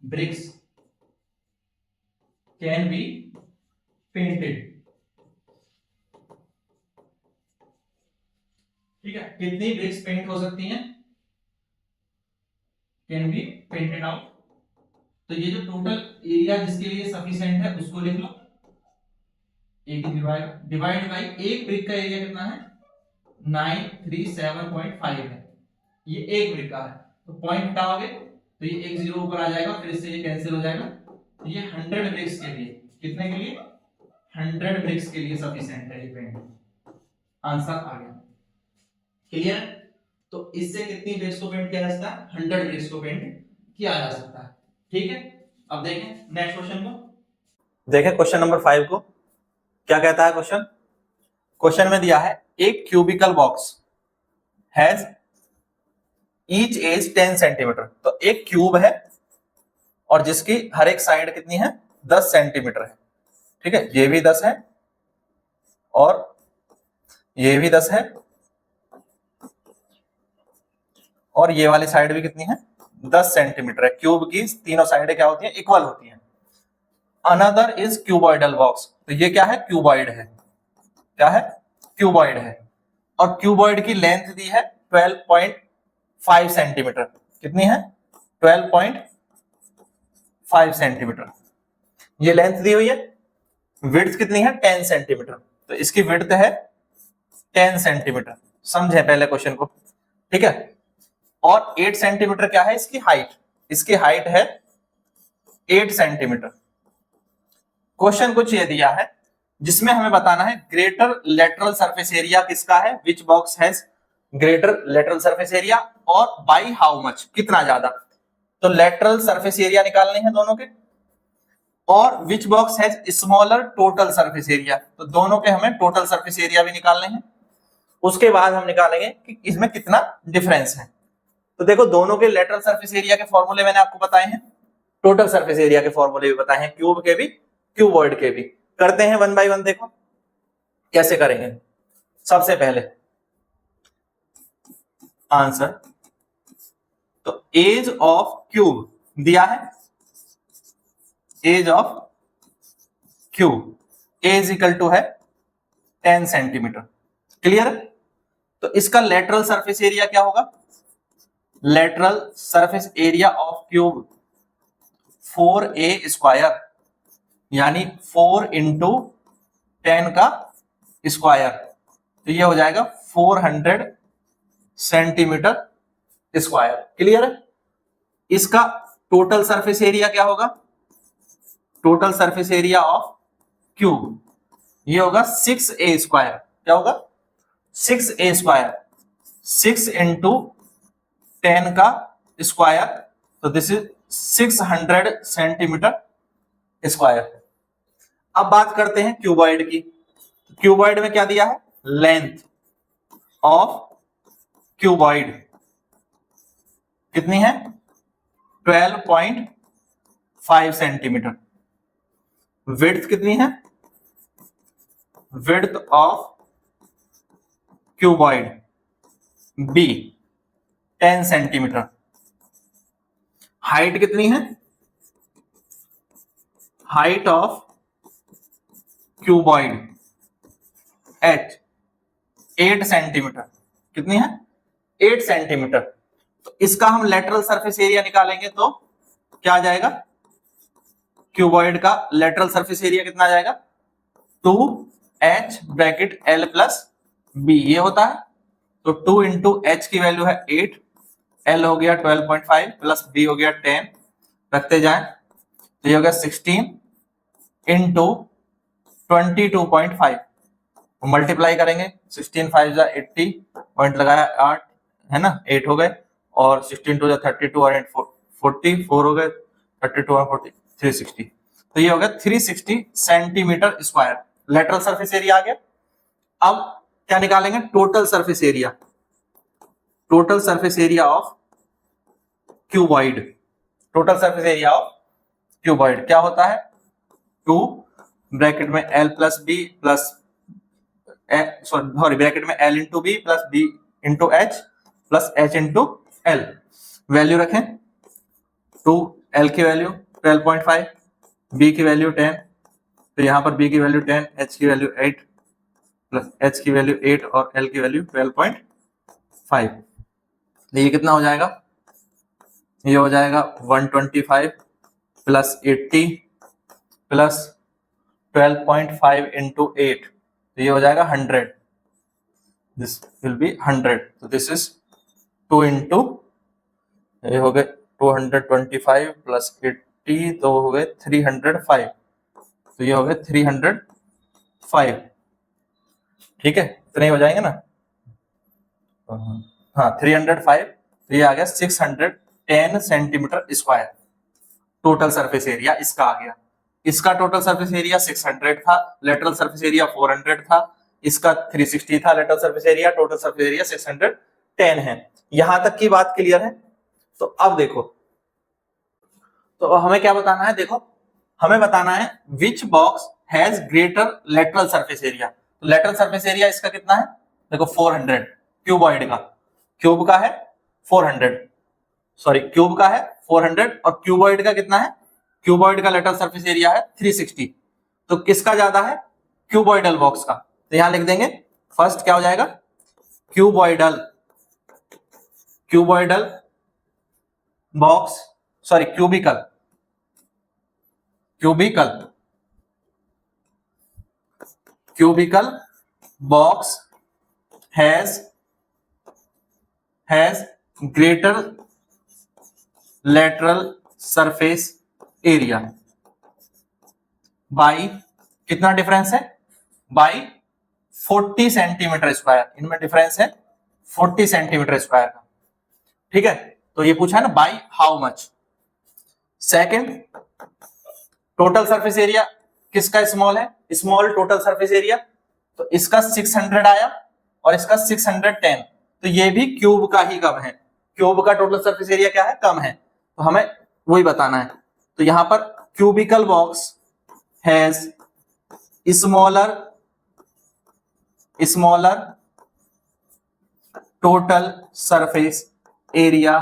bricks can be painted। ठीक है, कितनी ब्रिक्स पेंट हो सकती हैं? Can be painted out. तो ये जो टोटल एरिया जिसके लिए सफिशिएंट है उसको लिख लो, एक डिवाइड बाई एक ब्रिक का एरिया कितना है? 937.5 है, ये एक ब्रिक का है, तो पॉइंट हटाओगे तो ये एक जीरो ऊपर आ जाएगा, फिर इससे ये कैंसिल हो जाएगा। तो ये 100 ब्रिक्स के लिए, कितने के लिए? 100 ब्रिक्स के लिए सफिशिएंट है ये पेंट। आंसर आ गया, क्लियर? तो इससे कितनी ब्रिक्स को पेंट किया जा सकता है? 100 ब्रिक्स को पेंट किया जा सकता है। ठीक है, अब देखें नेक्स्ट क्वेश्चन को। देखें क्वेश्चन नंबर 5 को, क्या कहता है क्वेश्चन? क्वेश्चन में दिया है एक cubical box has each edge 10 centimetre. तो एक क्यूब है और जिसकी हर एक साइड कितनी है? 10 सेंटीमीटर है। ठीक है, ये भी 10 है और ये भी 10 है और ये वाली साइड भी कितनी है? 10 सेंटीमीटर है। क्यूब की तीनों साइडें क्या होती हैं? इक्वल होती हैं। Another is cuboidal box. तो ये क्या है? क्यूबॉइड है। क्या है? क्यूबॉइड है। और क्यूबॉइड की लेंथ दी है 12.5 सेंटीमीटर। कितनी है? 12.5 सेंटीमीटर ये लेंथ दी हुई है। विड्थ कितनी है? 10 सेंटीमीटर। तो इसकी विड्थ है 10 सेंटीमीटर। समझे पहले क्वेश्चन को? ठीक है, और 8 सेंटीमीटर क्या है इसकी हाइट? इसकी हाइट है 8 सेंटीमीटर। क्वेश्चन कुछ ये दिया है जिसमें हमें बताना है ग्रेटर लेटरल सरफेस एरिया किसका है? Which box has greater lateral surface area और बाई हाउ मच, कितना ज्यादा। तो लेटरल सरफेस एरिया निकालने हैं दोनों के, और which box has smaller total surface area. तो दोनों के हमें टोटल सरफेस एरिया भी निकालने हैं। उसके बाद हम निकालेंगे कि इसमें कितना डिफरेंस है। तो देखो दोनों के लेटरल सरफेस एरिया के फॉर्मूले मैंने आपको बताए हैं, टोटल सरफेस एरिया के फॉर्मूले भी बताए हैं, क्यूब के भी क्यूबॉइड के भी। करते हैं 1 बाय 1। देखो कैसे करेंगे। सबसे पहले आंसर, तो एज ऑफ क्यूब दिया है, edge of cube edge equal to है 10 सेंटीमीटर। क्लियर? तो इसका लेटरल सरफेस एरिया क्या होगा? Lateral surface area of cube 4a square, यानी 4 इंटू 10 का स्क्वायर, तो ये हो जाएगा 400 सेंटीमीटर स्क्वायर। क्लियर है? इसका टोटल सरफेस एरिया क्या होगा? Total surface area of cube ये होगा 6a स्क्वायर। क्या होगा? 6a स्क्वायर, 6 इंटू 10 का स्क्वायर, तो दिस इज 600 सेंटीमीटर स्क्वायर। अब बात करते हैं क्यूबॉइड की। क्यूबॉइड में क्या दिया है, लेंथ ऑफ क्यूबॉइड कितनी है, 12.5 सेंटीमीटर। विड्थ कितनी है, width of cuboid b 10 centimetre. Height कितनी है, height of cuboid h 8 centimetre. कितनी है, 8 सेंटीमीटर। तो इसका हम लेटरल सरफेस एरिया निकालेंगे तो क्या आ जाएगा, क्यूबॉइड का लेटरल सरफेस एरिया कितना आ जाएगा, 2h bracket l plus b, ये होता है। तो 2 इंटू h की वैल्यू है 8, l हो गया 12.5 प्लस b हो गया 10, रखते जाएं तो ये हो गया 16 इंटू 22.5, मल्टीप्लाई करेंगे 16 5 जा 80, पॉइंट लगाया 8 है ना, 8 हो गए, और 16 2 जा 32 और 8 44 हो गए, 32 और 40 360। तो ये हो गया 360 centimetre square lateral surface area आ गया। अब क्या निकालेंगे, total surface area, total surface area of cuboid, total surface area of cuboid क्या होता है, 2 ब्रैकेट में l plus b plus sorry bracket में l into b plus b into h plus h into l. Value रखें, 2 l की value 12.5, b की value 10, तो यहां पर b की वैल्यू 10, h की वैल्यू 8 प्लस h की वैल्यू 8 और l की वैल्यू 12.5। ये कितना हो जाएगा, ये हो जाएगा 125 प्लस 80 प्लस 12.5 इंटू 8, तो ये हो जाएगा 100, दिस विल बी 100। तो दिस इज 2 इंटू, ये हो गए 225 प्लस 80, तो हो गए 305, तो ये हो गए 305, ठीक है, इतने हो जाएंगे ना, हाँ 305, तो ये आ गया 610 centimetre square total surface area इसका आ गया। इसका टोटल सरफेस एरिया 600 था, लेटरल सरफेस एरिया 400 था, इसका 360 था lateral surface area, total surface area 610 है। यहां तक की बात क्लियर है। तो अब देखो, तो हमें क्या बताना है, देखो हमें बताना है which box has greater lateral surface area. तो लेटरल सरफेस एरिया इसका कितना है, देखो 400, क्यूबॉइड का, क्यूब का है 400, सॉरी क्यूब का है 400 और क्यूबॉइड का कितना है, क्यूबॉइड का लेटरल सरफेस एरिया है 360। तो किसका ज्यादा है, क्यूबॉइडल बॉक्स का। तो यहां लिख देंगे, फर्स्ट क्या हो जाएगा, cuboidal, cuboidal box, sorry cubical, cubical, cubical box has greater lateral surface area by कितना डिफरेंस है, बाई 40 सेंटीमीटर स्क्वायर, इनमें डिफरेंस है 40 सेंटीमीटर स्क्वायर का, ठीक है। तो ये पूछा है ना, by how much. Second, total surface area किसका स्मॉल है, स्मॉल टोटल सरफेस एरिया, तो इसका 600 आया और इसका 610, तो ये भी क्यूब का ही कम है, क्यूब का टोटल सरफेस एरिया क्या है, कम है, तो हमें वही बताना है। तो यहां पर cubicle box has smaller total surface area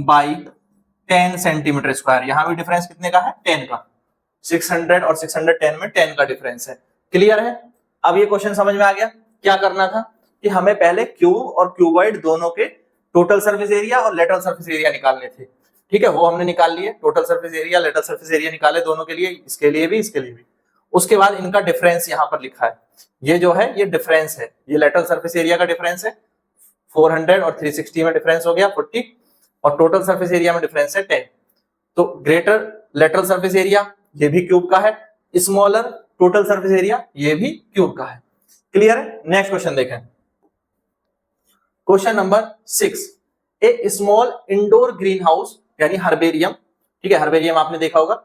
by 10 centimetre square. यहां भी डिफरेंस कितने का है, 10 का, 600 और 610 में 10 का डिफरेंस है। क्लियर है। अब ये क्वेश्चन समझ में आ गया, क्या करना था कि हमें पहले क्यूब और क्यूबॉइड दोनों के टोटल सरफेस एरिया और लेटरल सरफेस एरिया निकालने थे, ठीक है, वो हमने निकाल लिए, total surface area lateral surface area निकाले दोनों के लिए, इसके लिए भी इसके लिए भी। उसके बाद इनका डिफरेंस यहां पर लिखा है, ये जो है ये डिफरेंस है, ये लेटरल सरफेस एरिया का डिफरेंस है 400 और 360 में डिफरेंस हो गया 40 और टोटल सरफेस एरिया में डिफरेंस है 10। तो ग्रेटर लेटरल सरफेस एरिया ये भी क्यूब का है, स्मॉलर टोटल सरफेस एरिया ये भी क्यूब का है। क्लियर है। नेक्स्ट क्वेश्चन देखें, question number 6, a small indoor green house यानी हर्बेरियम, ठीक है, हर्बेरियम आपने देखा होगा,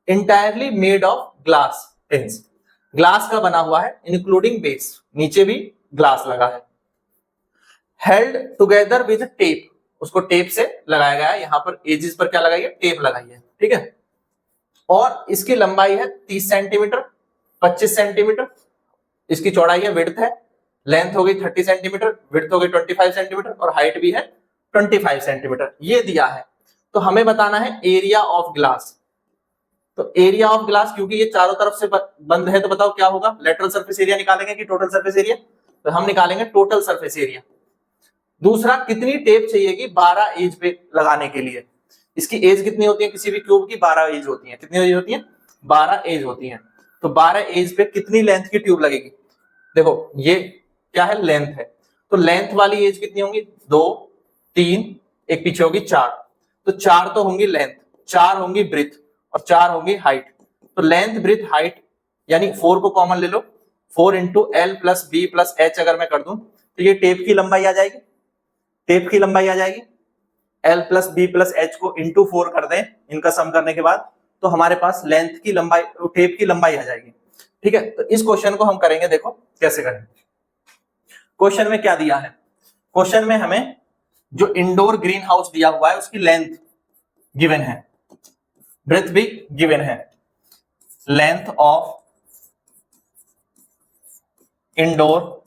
entirely made of glass tins. Glass का बना हुआ है इंक्लूडिंग बेस, नीचे भी ग्लास लगा है। हेल्ड टुगेदर विद टेप, उसको टेप से लगाया गया है, यहां पर एजेस पर क्या लगाई है, टेप लगाई है, ठीक है। और इसकी लंबाई है 30 सेंटीमीटर, 25 सेंटीमीटर इसकी चौड़ाई है, विड्थ है, लेंथ हो गई 30 सेंटीमीटर, विड्थ हो गई 25 सेंटीमीटर और हाइट भी है 25 सेंटीमीटर, ये दिया है। तो हमें बताना है एरिया ऑफ ग्लास। तो एरिया ऑफ ग्लास, क्योंकि ये चारों तरफ से बंद है, तो बताओ क्या होगा, लेटरल सरफेस एरिया निकालेंगे कि टोटल सरफेस एरिया, तो हम निकालेंगे टोटल सरफेस एरिया। दूसरा, कितनी टेप चाहिएगी 12 एज पे लगाने के लिए, इसकी एज कितनी होती है किसी भी क्यूब की, 12 एज होती है। कितनी एज होती है, 12 एज होती है। तो 12 एज पे कितनी लेंथ की ट्यूब लगेगी, देखो ये क्या है, लेंथ है, तो लेंथ वाली एज कितनी होंगी, 2 3, एक पीछे होगी 4, तो 4 तो होंगी लेंथ, 4 होंगी ब्रेथ और 4 होंगी हाइट। तो लेंथ ब्रेथ हाइट यानी 4 को कॉमन ले लो, 4 into L plus b plus h अगर मैं कर दूं तो ये टेप की लंबाई आ जाएगी, टेप की लंबाई आ जाएगी। L plus b plus h को इंटू 4 कर दें इनका सम करने के बाद, तो हमारे पास लेंथ की लंबाई, टेप की लंबाई आ जाएगी, ठीक है। तो इस क्वेश्चन को हम करेंगे, देखो कैसे करें। क्वेश्चन में क्या दिया है, क्वेश्चन में हमें जो इंडोर ग्रीन हाउस दिया हुआ है उसकी लेंथ गिवन है, ब्रेथ भी गिवन है। Length of indoor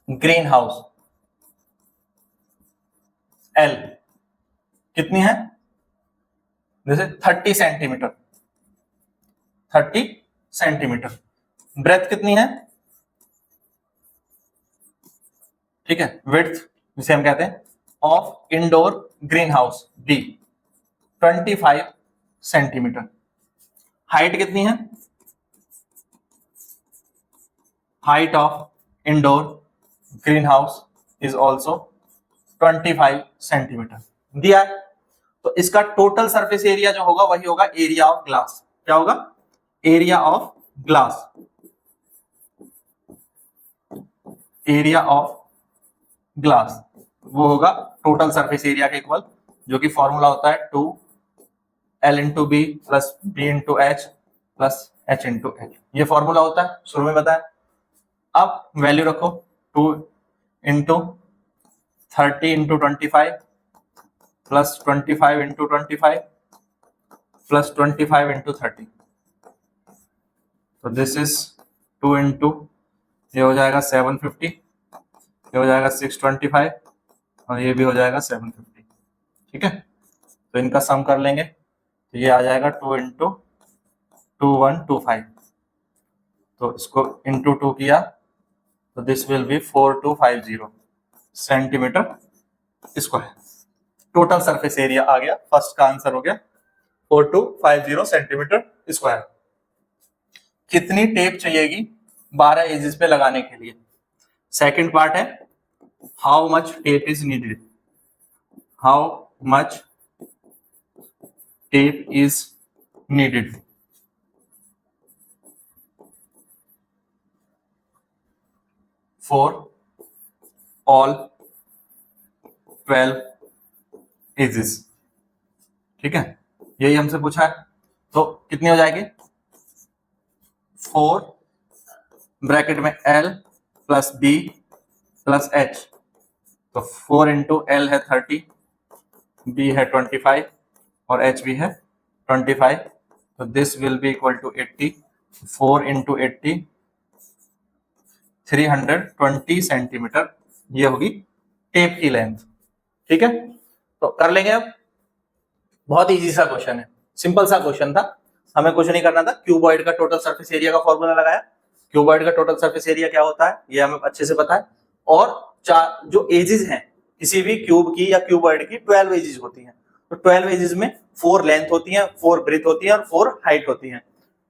green house L कितनी है, जैसे 30 सेंटीमीटर, 30 सेंटीमीटर। ब्रेथ कितनी है, ठीक है, विड्थ जिसे हम कहते हैं of indoor green house D 25 centimetre. Height कितनी है, height of indoor green house is also 25 centimetre दिया है। तो इसका टोटल सरफेस एरिया जो होगा वही होगा एरिया ऑफ ग्लास। क्या होगा, area of glass, area of glass वो होगा टोटल सरफेस एरिया के इक्वल, जो कि फॉर्मूला होता है 2 L into b plus b into h plus h into h, ये फॉर्मूला होता है, शुरू में बताया। अब वैल्यू रखो, 2 into 30 into 25 plus 25 into 25 plus 25 into 30, तो दिस इज 2 इंटू, ये हो जाएगा 750, ये हो जाएगा 625 और ये भी हो जाएगा 750, ठीक है। तो इनका सम कर लेंगे तो ये आ जाएगा 2 इंटू 2125, तो इसको इंटू 2 किया तो this will be 4250 centimetre square. Total surface area आ गया, फर्स्ट का आंसर हो गया 4250 सेंटीमीटर स्क्वायर। कितनी टेप चाहिएगी 12 एजेस पे लगाने के लिए, सेकंड पार्ट है how much tape is needed, how much tape is needed for all 12 edges, ठीक है, यही हमसे पूछा है। तो कितनी हो जाएगी, 4 ब्रैकेट में L plus B plus H, तो 4 इंटू एल है 30, B है 25 और H भी है 25, तो this will be equal to 80, 4 into 80 320 centimetre, ये होगी टेप की लेंथ, ठीक है। तो कर लेंगे अब, बहुत इजी सा क्वेश्चन है, सिंपल सा क्वेश्चन था, हमें कुछ नहीं करना था, क्यूबॉइड का टोटल सरफेस एरिया का फॉर्मूला लगाया, क्यूबॉइड का टोटल सरफेस एरिया क्या होता है ये हमें अच्छे से पता है, और चार जो एजेस हैं किसी भी क्यूब की या क्यूबॉइड की 12 एजेस होती हैं, तो 12 एजेस में 4 लेंथ होती हैं, 4 ब्रेथ होती है और 4 हाइट होती हैं।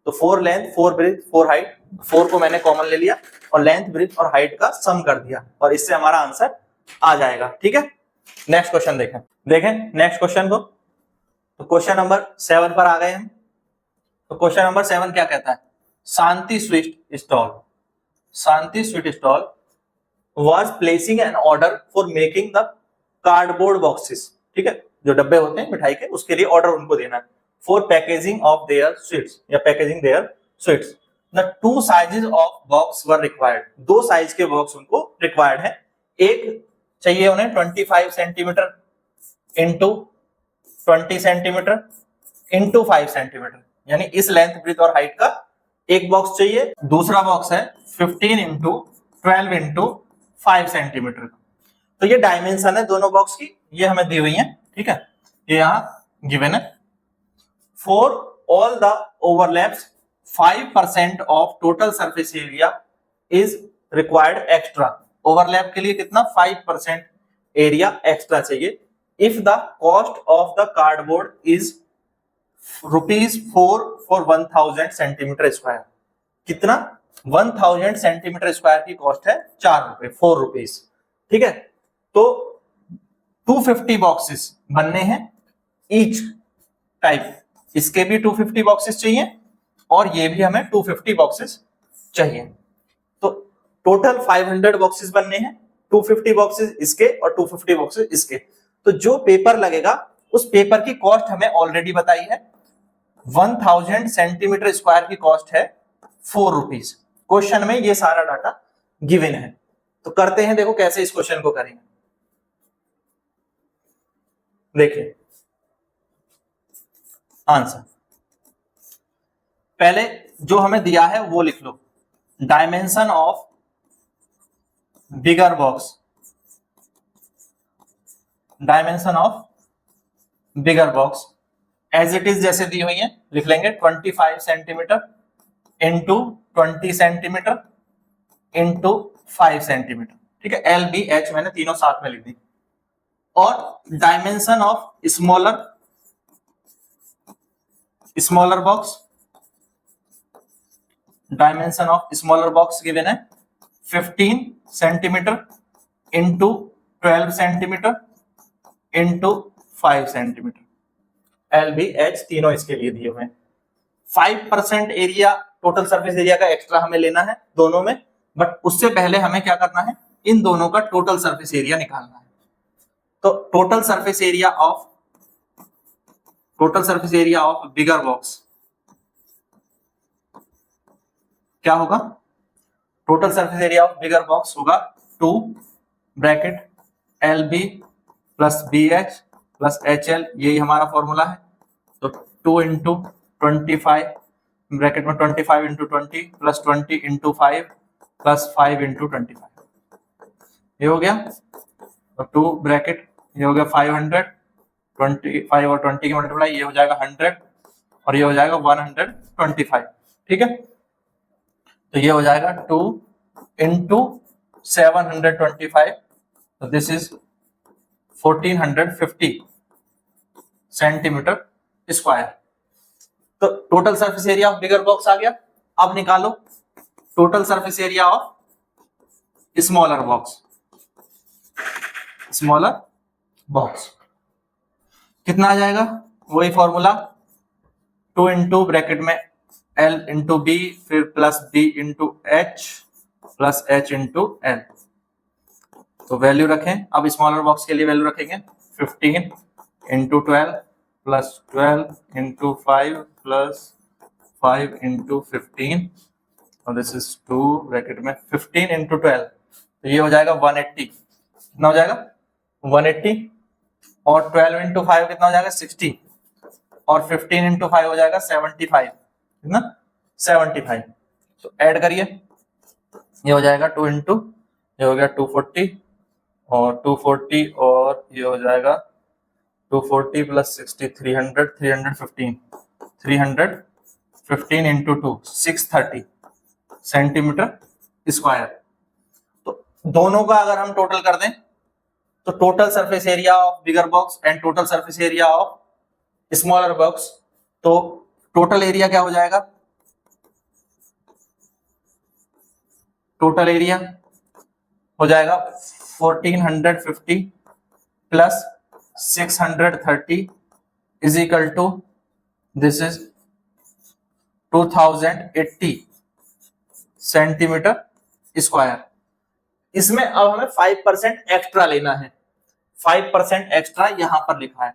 तो 4 लेंथ 4 ब्रेथ 4 हाइट, 4 को मैंने कॉमन ले लिया और लेंथ ब्रेथ और हाइट का सम कर दिया और इससे हमारा आंसर आ जाएगा, ठीक है। नेक्स्ट क्वेश्चन देखें नेक्स्ट क्वेश्चन को। तो क्वेश्चन नंबर 7 पर आ गए हम। तो क्वेश्चन नंबर 7 क्या कहता है, Shanti sweet stall was placing an order for making the cardboard boxes, ठीक है, जो डब्बे होते हैं मिठाई के उसके लिए ऑर्डर उनको देना है for packaging of their sweets या packaging their sweets. The two sizes of box were required. दो साइज के बॉक्स उनको रिक्वायर्ड है. एक चाहिए उन्हें 25 centimetre into 20 centimetre into 5 centimetre, यानी इस लेंथ ब्रीथ और हाइट का एक बॉक्स चाहिए. दूसरा बॉक्स है 15 इंटू 12 इंटू 5 सेंटीमीटर. तो ये डायमेंशन है दोनों बॉक्स की, ये हमें दी हुई है. ठीक है, ये यहाँ गिवन है. For all the overlaps 5% of total surface area is required extra. Overlap के लिए कितना 5% एरिया एक्स्ट्रा चाहिए. If the cost of the cardboard is ₹4 for 1000 centimetre square. कितना 1000 सेंटीमीटर स्क्वायर की कॉस्ट है ₹4, ₹4. ठीक है, तो 250 बॉक्सेस बनने हैं ईच टाइप. इसके भी 250 बॉक्सेस चाहिए और ये भी हमें 250 बॉक्सेस चाहिए. तो टोटल 500 बॉक्सेस बनने हैं. 250 बॉक्सेस इसके और 250 बॉक्सेस इसके. तो जो पेपर लगेगा उस पेपर की कॉस्ट हमें ऑलरेडी बताई है. 1000 सेंटीमीटर स्क्वायर की कॉस्ट है ₹4. क्वेश्चन में ये सारा डाटा गिवन है. तो करते हैं, देखो कैसे इस क्वेश्चन को करेंगे. देखिए आंसर पहले जो हमें दिया है वो लिख लो. Dimension of bigger box, dimension of bigger box as it is जैसे दी हुई है लिख लेंगे. 25 centimetre into 20 centimetre into 5 centimetre. ठीक है, LBH मैंने तीनों साथ में लिख दी. और dimension of smaller box, dimension of smaller box given है 15 centimetre into 12 centimetre into 5 centimetre. LBH तीनों इसके लिए दिए हुए हैं. 5% एरिया टोटल सरफेस एरिया का एक्स्ट्रा हमें लेना है दोनों में, बट उससे पहले हमें क्या करना है, इन दोनों का टोटल सरफेस एरिया निकालना है. तो total surface area of bigger box क्या होगा? Total surface area of bigger box होगा 2 bracket LB plus BH plus HL, यही हमारा फॉर्मूला है. तो 2 इंटू 25 ब्रैकेट में 25 into 20 plus 20 into 5 plus 5 into 25, ये हो गया. और 2 ब्रैकेट ये हो गया 500, 25 और 20 की मल्टीप्लाई, ये हो जाएगा 100 और ये हो जाएगा 125. ठीक है, तो ये हो जाएगा 2 इंटू 725, तो दिस इज 1450 सेंटीमीटर स्क्वायर. तो total surface area of bigger box आ गया. अब निकालो total surface area of smaller box कितना आ जाएगा? वही फॉर्मूला 2 इंटू ब्रैकेट में L इंटू B फिर plus B into H plus H into L. तो वैल्यू रखें. अब स्मॉलर बॉक्स के लिए वैल्यू रखेंगे 15 into 12 plus 12 into 5 plus 5 into 15 और दिस इज 2 ब्रैकेट में 15 इंटू 12, तो ये हो जाएगा 180. कितना हो जाएगा? 180. और 12 इंटू 5 कितना हो जाएगा? 60. और 15 इंटू 5 हो जाएगा 75. कितना? 75. तो ऐड करिए, ये हो जाएगा 2 इंटू, ये हो गया 240 और 240 और ये हो जाएगा 240 प्लस 60 300 315 315 इंटू 2 630 सेंटीमीटर स्क्वायर. तो दोनों का अगर हम टोटल कर दें तो total surface area of bigger box and total surface area of smaller box, तो टोटल एरिया क्या हो जाएगा? टोटल एरिया हो जाएगा 1450 plus 630 is equal to this is 2080 centimetre square. इसमें अब हमें 5% एक्स्ट्रा लेना है. 5% एक्स्ट्रा यहां पर लिखा है.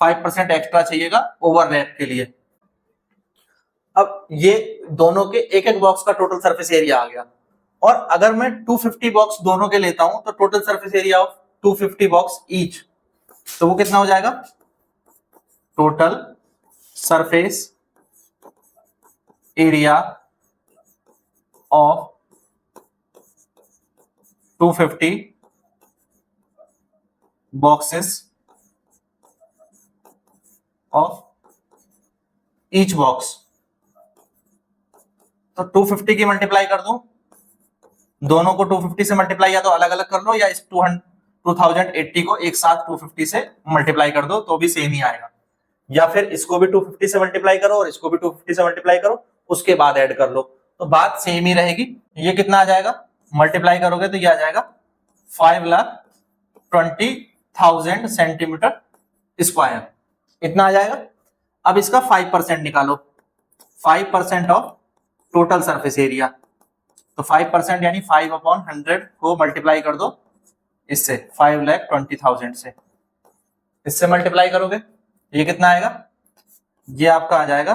5% एक्स्ट्रा चाहिएगा ओवरलैप के लिए। अब ये दोनों के एक एक बॉक्स का टोटल सरफेस एरिया आ गया, और अगर मैं 250 बॉक्स दोनों के लेता हूं तो total surface area of 250 box each, तो वो कितना हो जाएगा? Total surface area of 250 boxes of each box, तो 250 की मल्टीप्लाई कर दूं, दोनों को 250 से मल्टीप्लाई या तो अलग अलग कर लो या इस 2080 को एक साथ 250 से मल्टीप्लाई कर दो तो भी सेम ही आएगा, या फिर इसको भी 250 से मल्टीप्लाई करो और इसको भी 250 से मल्टीप्लाई करो, उसके बाद ऐड कर लो, तो बात सेम ही रहेगी। ये कितना आ जाएगा? मल्टीप्लाई करोगे तो ये आ जाएगा 5,20,000 सेंटीमीटर स्क्वायर, इतना आ जाएगा। अब इसका 5% निकालो, 5% ऑफ टोटल सरफेस एरिया, तो 5% यानी 5/100 को मल्टीप्लाई कर दो इससे 5,20,000 से, इससे मल्टीप्लाई करोगे ये कितना आएगा? ये आपका आ जाएगा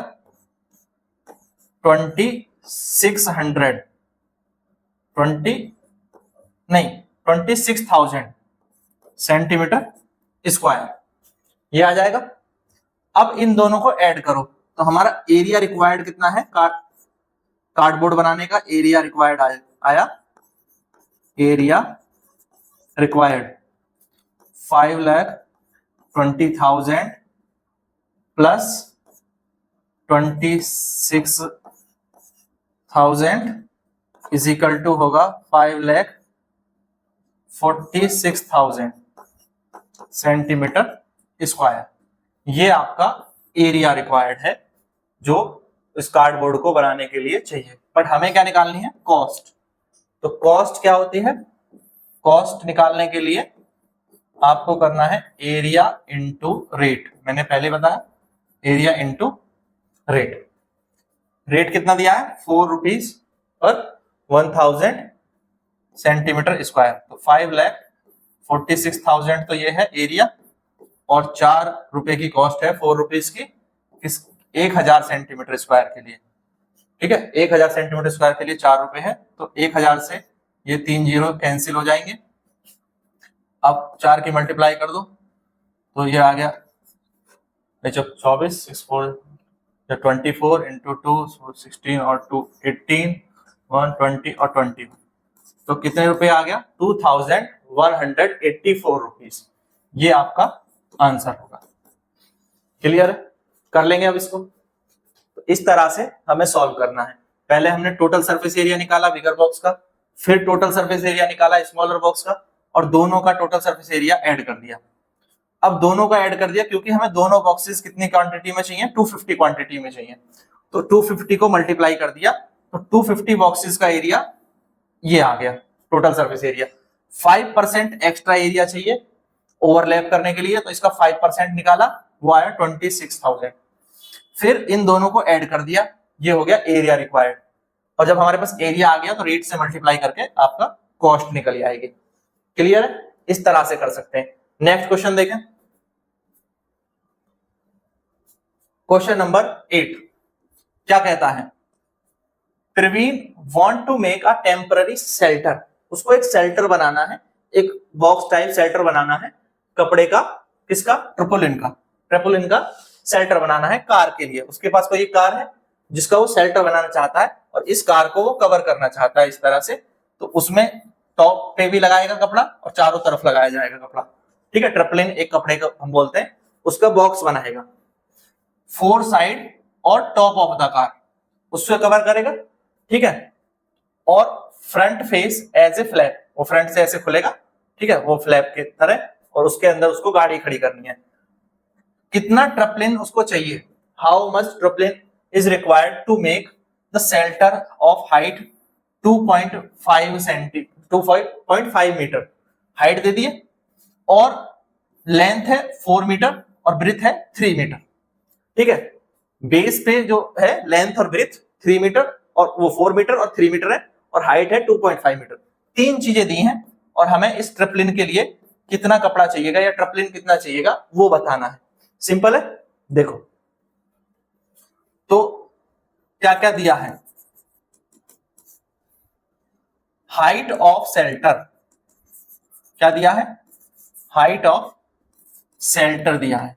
26,000 सेंटीमीटर स्क्वायर, ये आ जाएगा। अब इन दोनों को ऐड करो तो हमारा एरिया रिक्वायर्ड कितना है? कार्डबोर्ड बनाने का एरिया रिक्वायर्ड आया, area required 5,20,000 plus 26,000 is equal to होगा 5,46,000 सेंटीमीटर स्क्वायर। ये आपका एरिया रिक्वायर्ड है जो इस कार्डबोर्ड को बनाने के लिए चाहिए। बट हमें क्या निकालनी है? कॉस्ट। तो कॉस्ट क्या होती है? कॉस्ट निकालने के लिए आपको करना है एरिया इंटू रेट। मैंने पहले बताया एरिया इंटू रेट। रेट कितना दिया है? 4 रुपीज पर 1000 सेंटीमीटर स्क्वायर, तो 5,46,000 तो ये है एरिया, और 4 रुपए की कॉस्ट है 4 रुपीज की किस 1000 सेंटीमीटर स्क्वायर के लिए। ठीक है, 1000 सेंटीमीटर स्क्वायर के लिए 4 रुपए है, तो 1000 से ये 3 जीरो कैंसिल हो जाएंगे। अब 4 की मल्टीप्लाई कर दो तो ये आ गया 24 24 इंटू 2 16 और 2 18 120 और 20, तो कितने रुपए आ गया? 2,184 रुपीज। ये आपका आंसर होगा। क्लियर है? कर लेंगे अब इसको। तो इस तरह से हमें सॉल्व करना है। पहले हमने टोटल सरफेस एरिया निकाला बिगर बॉक्स का, फिर टोटल सरफेस एरिया निकाला स्मॉलर बॉक्स का, और दोनों का टोटल सरफेस एरिया ऐड कर दिया। अब दोनों का ऐड कर दिया क्योंकि हमें दोनों बॉक्सेस कितनी क्वांटिटी में चाहिए? 250 क्वांटिटी में चाहिए, तो 250 को मल्टीप्लाई कर दिया तो 250 बॉक्सेस का एरिया ये आ गया total surface area. 5% extra area चाहिए ओवरलैप करने के लिए, तो इसका 5% निकाला, वो आया 26,000। फिर इन दोनों को ऐड कर दिया, ये हो गया एरिया रिक्वायर्ड, और जब हमारे पास एरिया आ गया तो रेट से मल्टीप्लाई करके आपका कॉस्ट निकल आएगी। क्लियर है? इस तरह से कर सकते हैं। नेक्स्ट क्वेश्चन देखें, क्वेश्चन नंबर 8 क्या कहता है? Praveen want to make a temporary shelter. उसको एक शेल्टर बनाना है, एक बॉक्स टाइप शेल्टर बनाना है कपड़े का, किसका? ट्रिपोलिन का। ट्रिपोलिन का शेल्टर बनाना है कार के लिए। उसके पास कोई एक कार है जिसका वो शेल्टर बनाना चाहता है, और इस कार को वो कवर करना चाहता है इस तरह से, तो उसमें टॉप पे भी लगाएगा कपड़ा और चारों तरफ लगाया जाएगा कपड़ा। ठीक है, ट्रिपोलिन एक कपड़े का हम बोलते हैं, उसका बॉक्स बनाएगा 4 साइड और टॉप ऑफ द कार उससे कवर करेगा। ठीक है, और front face as a flap, वो फ्रंट से ऐसे खुलेगा, ठीक है, वो फ्लैप की तरह, और उसके अंदर उसको गाड़ी खड़ी करनी है। कितना ट्रिपोलिन उसको चाहिए? How much tarpaulin is required to make the shelter of height 2.5 metre, height दे दिए, और लेंथ है 4 मीटर और ब्रेथ है 3 मीटर। ठीक है, बेस पे जो है लेंथ और ब्रेथ 3 मीटर, और वो 4 मीटर और 3 मीटर है, और हाइट है 2.5 मीटर। 3 चीजें दी हैं, और हमें इस ट्रिपोलिन के लिए कितना कपड़ा चाहिएगा या ट्रिपोलिन कितना चाहिएगा वो बताना है। सिंपल है। देखो तो क्या क्या दिया है, हाइट ऑफ शेल्टर, क्या दिया है, हाइट ऑफ शेल्टर दिया है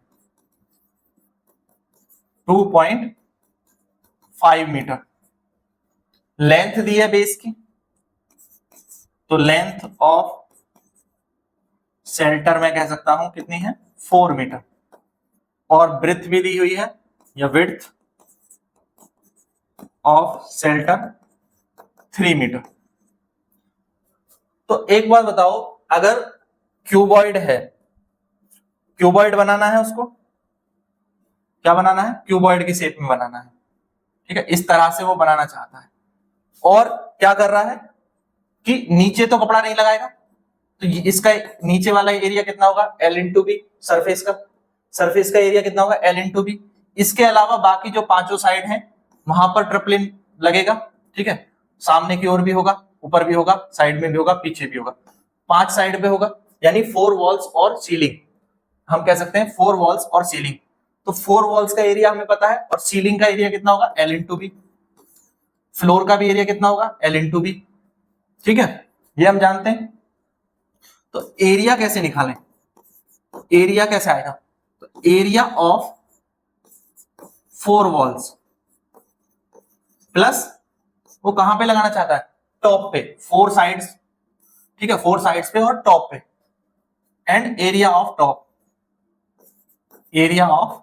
2.5 मीटर, लेंथ दी है बेस की, तो लेंथ ऑफ शेल्टर में कह सकता हूं कितनी है 4 मीटर, और ब्रेथ भी दी हुई है, या विड्थ ऑफ शेल्टर 3 मीटर। तो एक बात बताओ, अगर क्यूबॉइड है, क्यूबॉइड बनाना है उसको, क्या बनाना है, क्यूबॉइड की शेप में बनाना है, ठीक है, इस तरह से वो बनाना चाहता है, और क्या कर रहा है कि नीचे तो कपड़ा नहीं लगाएगा, तो इसका नीचे वाला एरिया कितना होगा L इंटू बी, सरफेस का एरिया कितना होगा L इंटू बी। इसके अलावा बाकी जो पांचों साइड हैं वहां पर ट्रिपलिन लगेगा, ठीक है, सामने की ओर भी होगा, ऊपर भी होगा, साइड में भी होगा, पीछे भी होगा, 5 साइड पे होगा, यानी 4 वॉल्स और सीलिंग, हम कह सकते हैं 4 वॉल्स और सीलिंग। तो 4 वॉल्स का एरिया हमें पता है, और सीलिंग का एरिया कितना होगा L इंटू बी, फ्लोर का भी एरिया कितना होगा L इंटू बी, ठीक है, ये हम जानते हैं। तो एरिया कैसे निकालें, एरिया कैसे आएगा, तो एरिया ऑफ 4 वॉल्स प्लस वो कहां पे लगाना चाहता है, टॉप पे, 4 साइड्स, ठीक है, 4 साइड्स पे और टॉप पे, and area of top, area of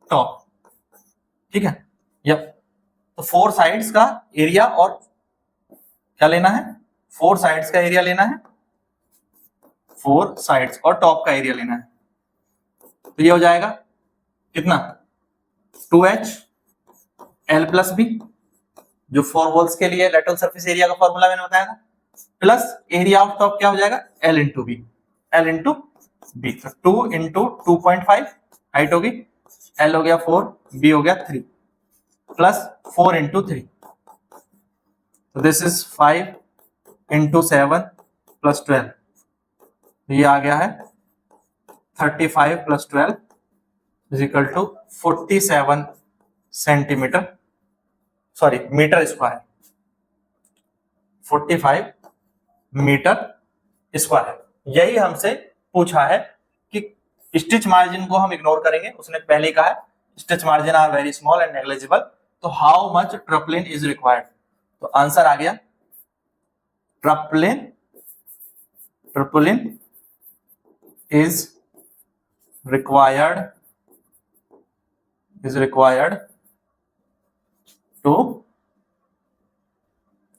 top, ठीक है, यप। तो 4 साइड्स का एरिया, और क्या लेना है, 4 साइड्स का एरिया लेना है, 4 साइड्स और टॉप का एरिया लेना है, तो ये हो जाएगा कितना 2h L प्लस बी, जो 4 वॉल्स के लिए लेटरल सरफेस एरिया का फॉर्मूला मैंने बताया था, प्लस एरिया ऑफ टॉप क्या हो जाएगा L into B, L into b, तो 2 इंटू 2.5 हाइट होगी, L हो गया 4, B हो गया 3, प्लस 4 इंटू 3, तो दिस इज 5 इंटू 7 प्लस 12, ये आ गया है 35 plus 12 is equal to 47 centimetre, sorry metre square, 45 metre square. यही हमसे पूछा है कि स्टिच मार्जिन को हम इग्नोर करेंगे, उसने पहले कहा है stitch margin are very small and negligible, तो how much tarpaulin is required, तो आंसर आ गया tarpaulin is required to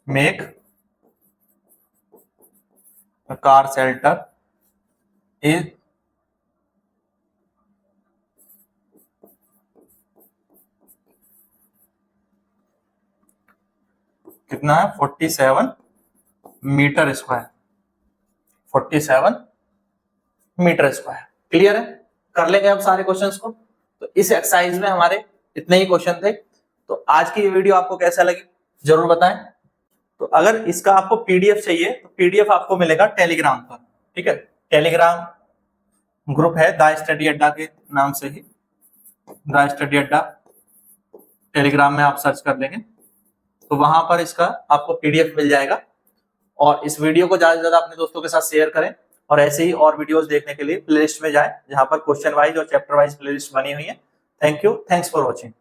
make a car shelter is कितना है 47 metre square, 47 metre square. Clear है, कर लेंगे अब सारे क्वेश्चंस को। तो इस एक्सरसाइज में हमारे इतने ही क्वेश्चन थे। तो आज की ये वीडियो आपको कैसा लगी जरूर बताएं। तो अगर इसका आपको पीडीएफ चाहिए तो पीडीएफ आपको मिलेगा टेलीग्राम पर, ठीक है, टेलीग्राम ग्रुप है द स्टडी अड्डा के नाम से ही, द स्टडी अड्डा टेलीग्राम में आप सर्च कर लेंगे तो वहां पर इसका आपको पीडीएफ मिल जाएगा। और इस वीडियो को ज्यादा से ज्यादा अपने दोस्तों के साथ शेयर करें, और ऐसे ही और वीडियोस देखने के लिए प्लेलिस्ट में जाएं जहां पर क्वेश्चन वाइज और चैप्टर वाइज प्लेलिस्ट बनी हुई है। Thank you, thanks for watching.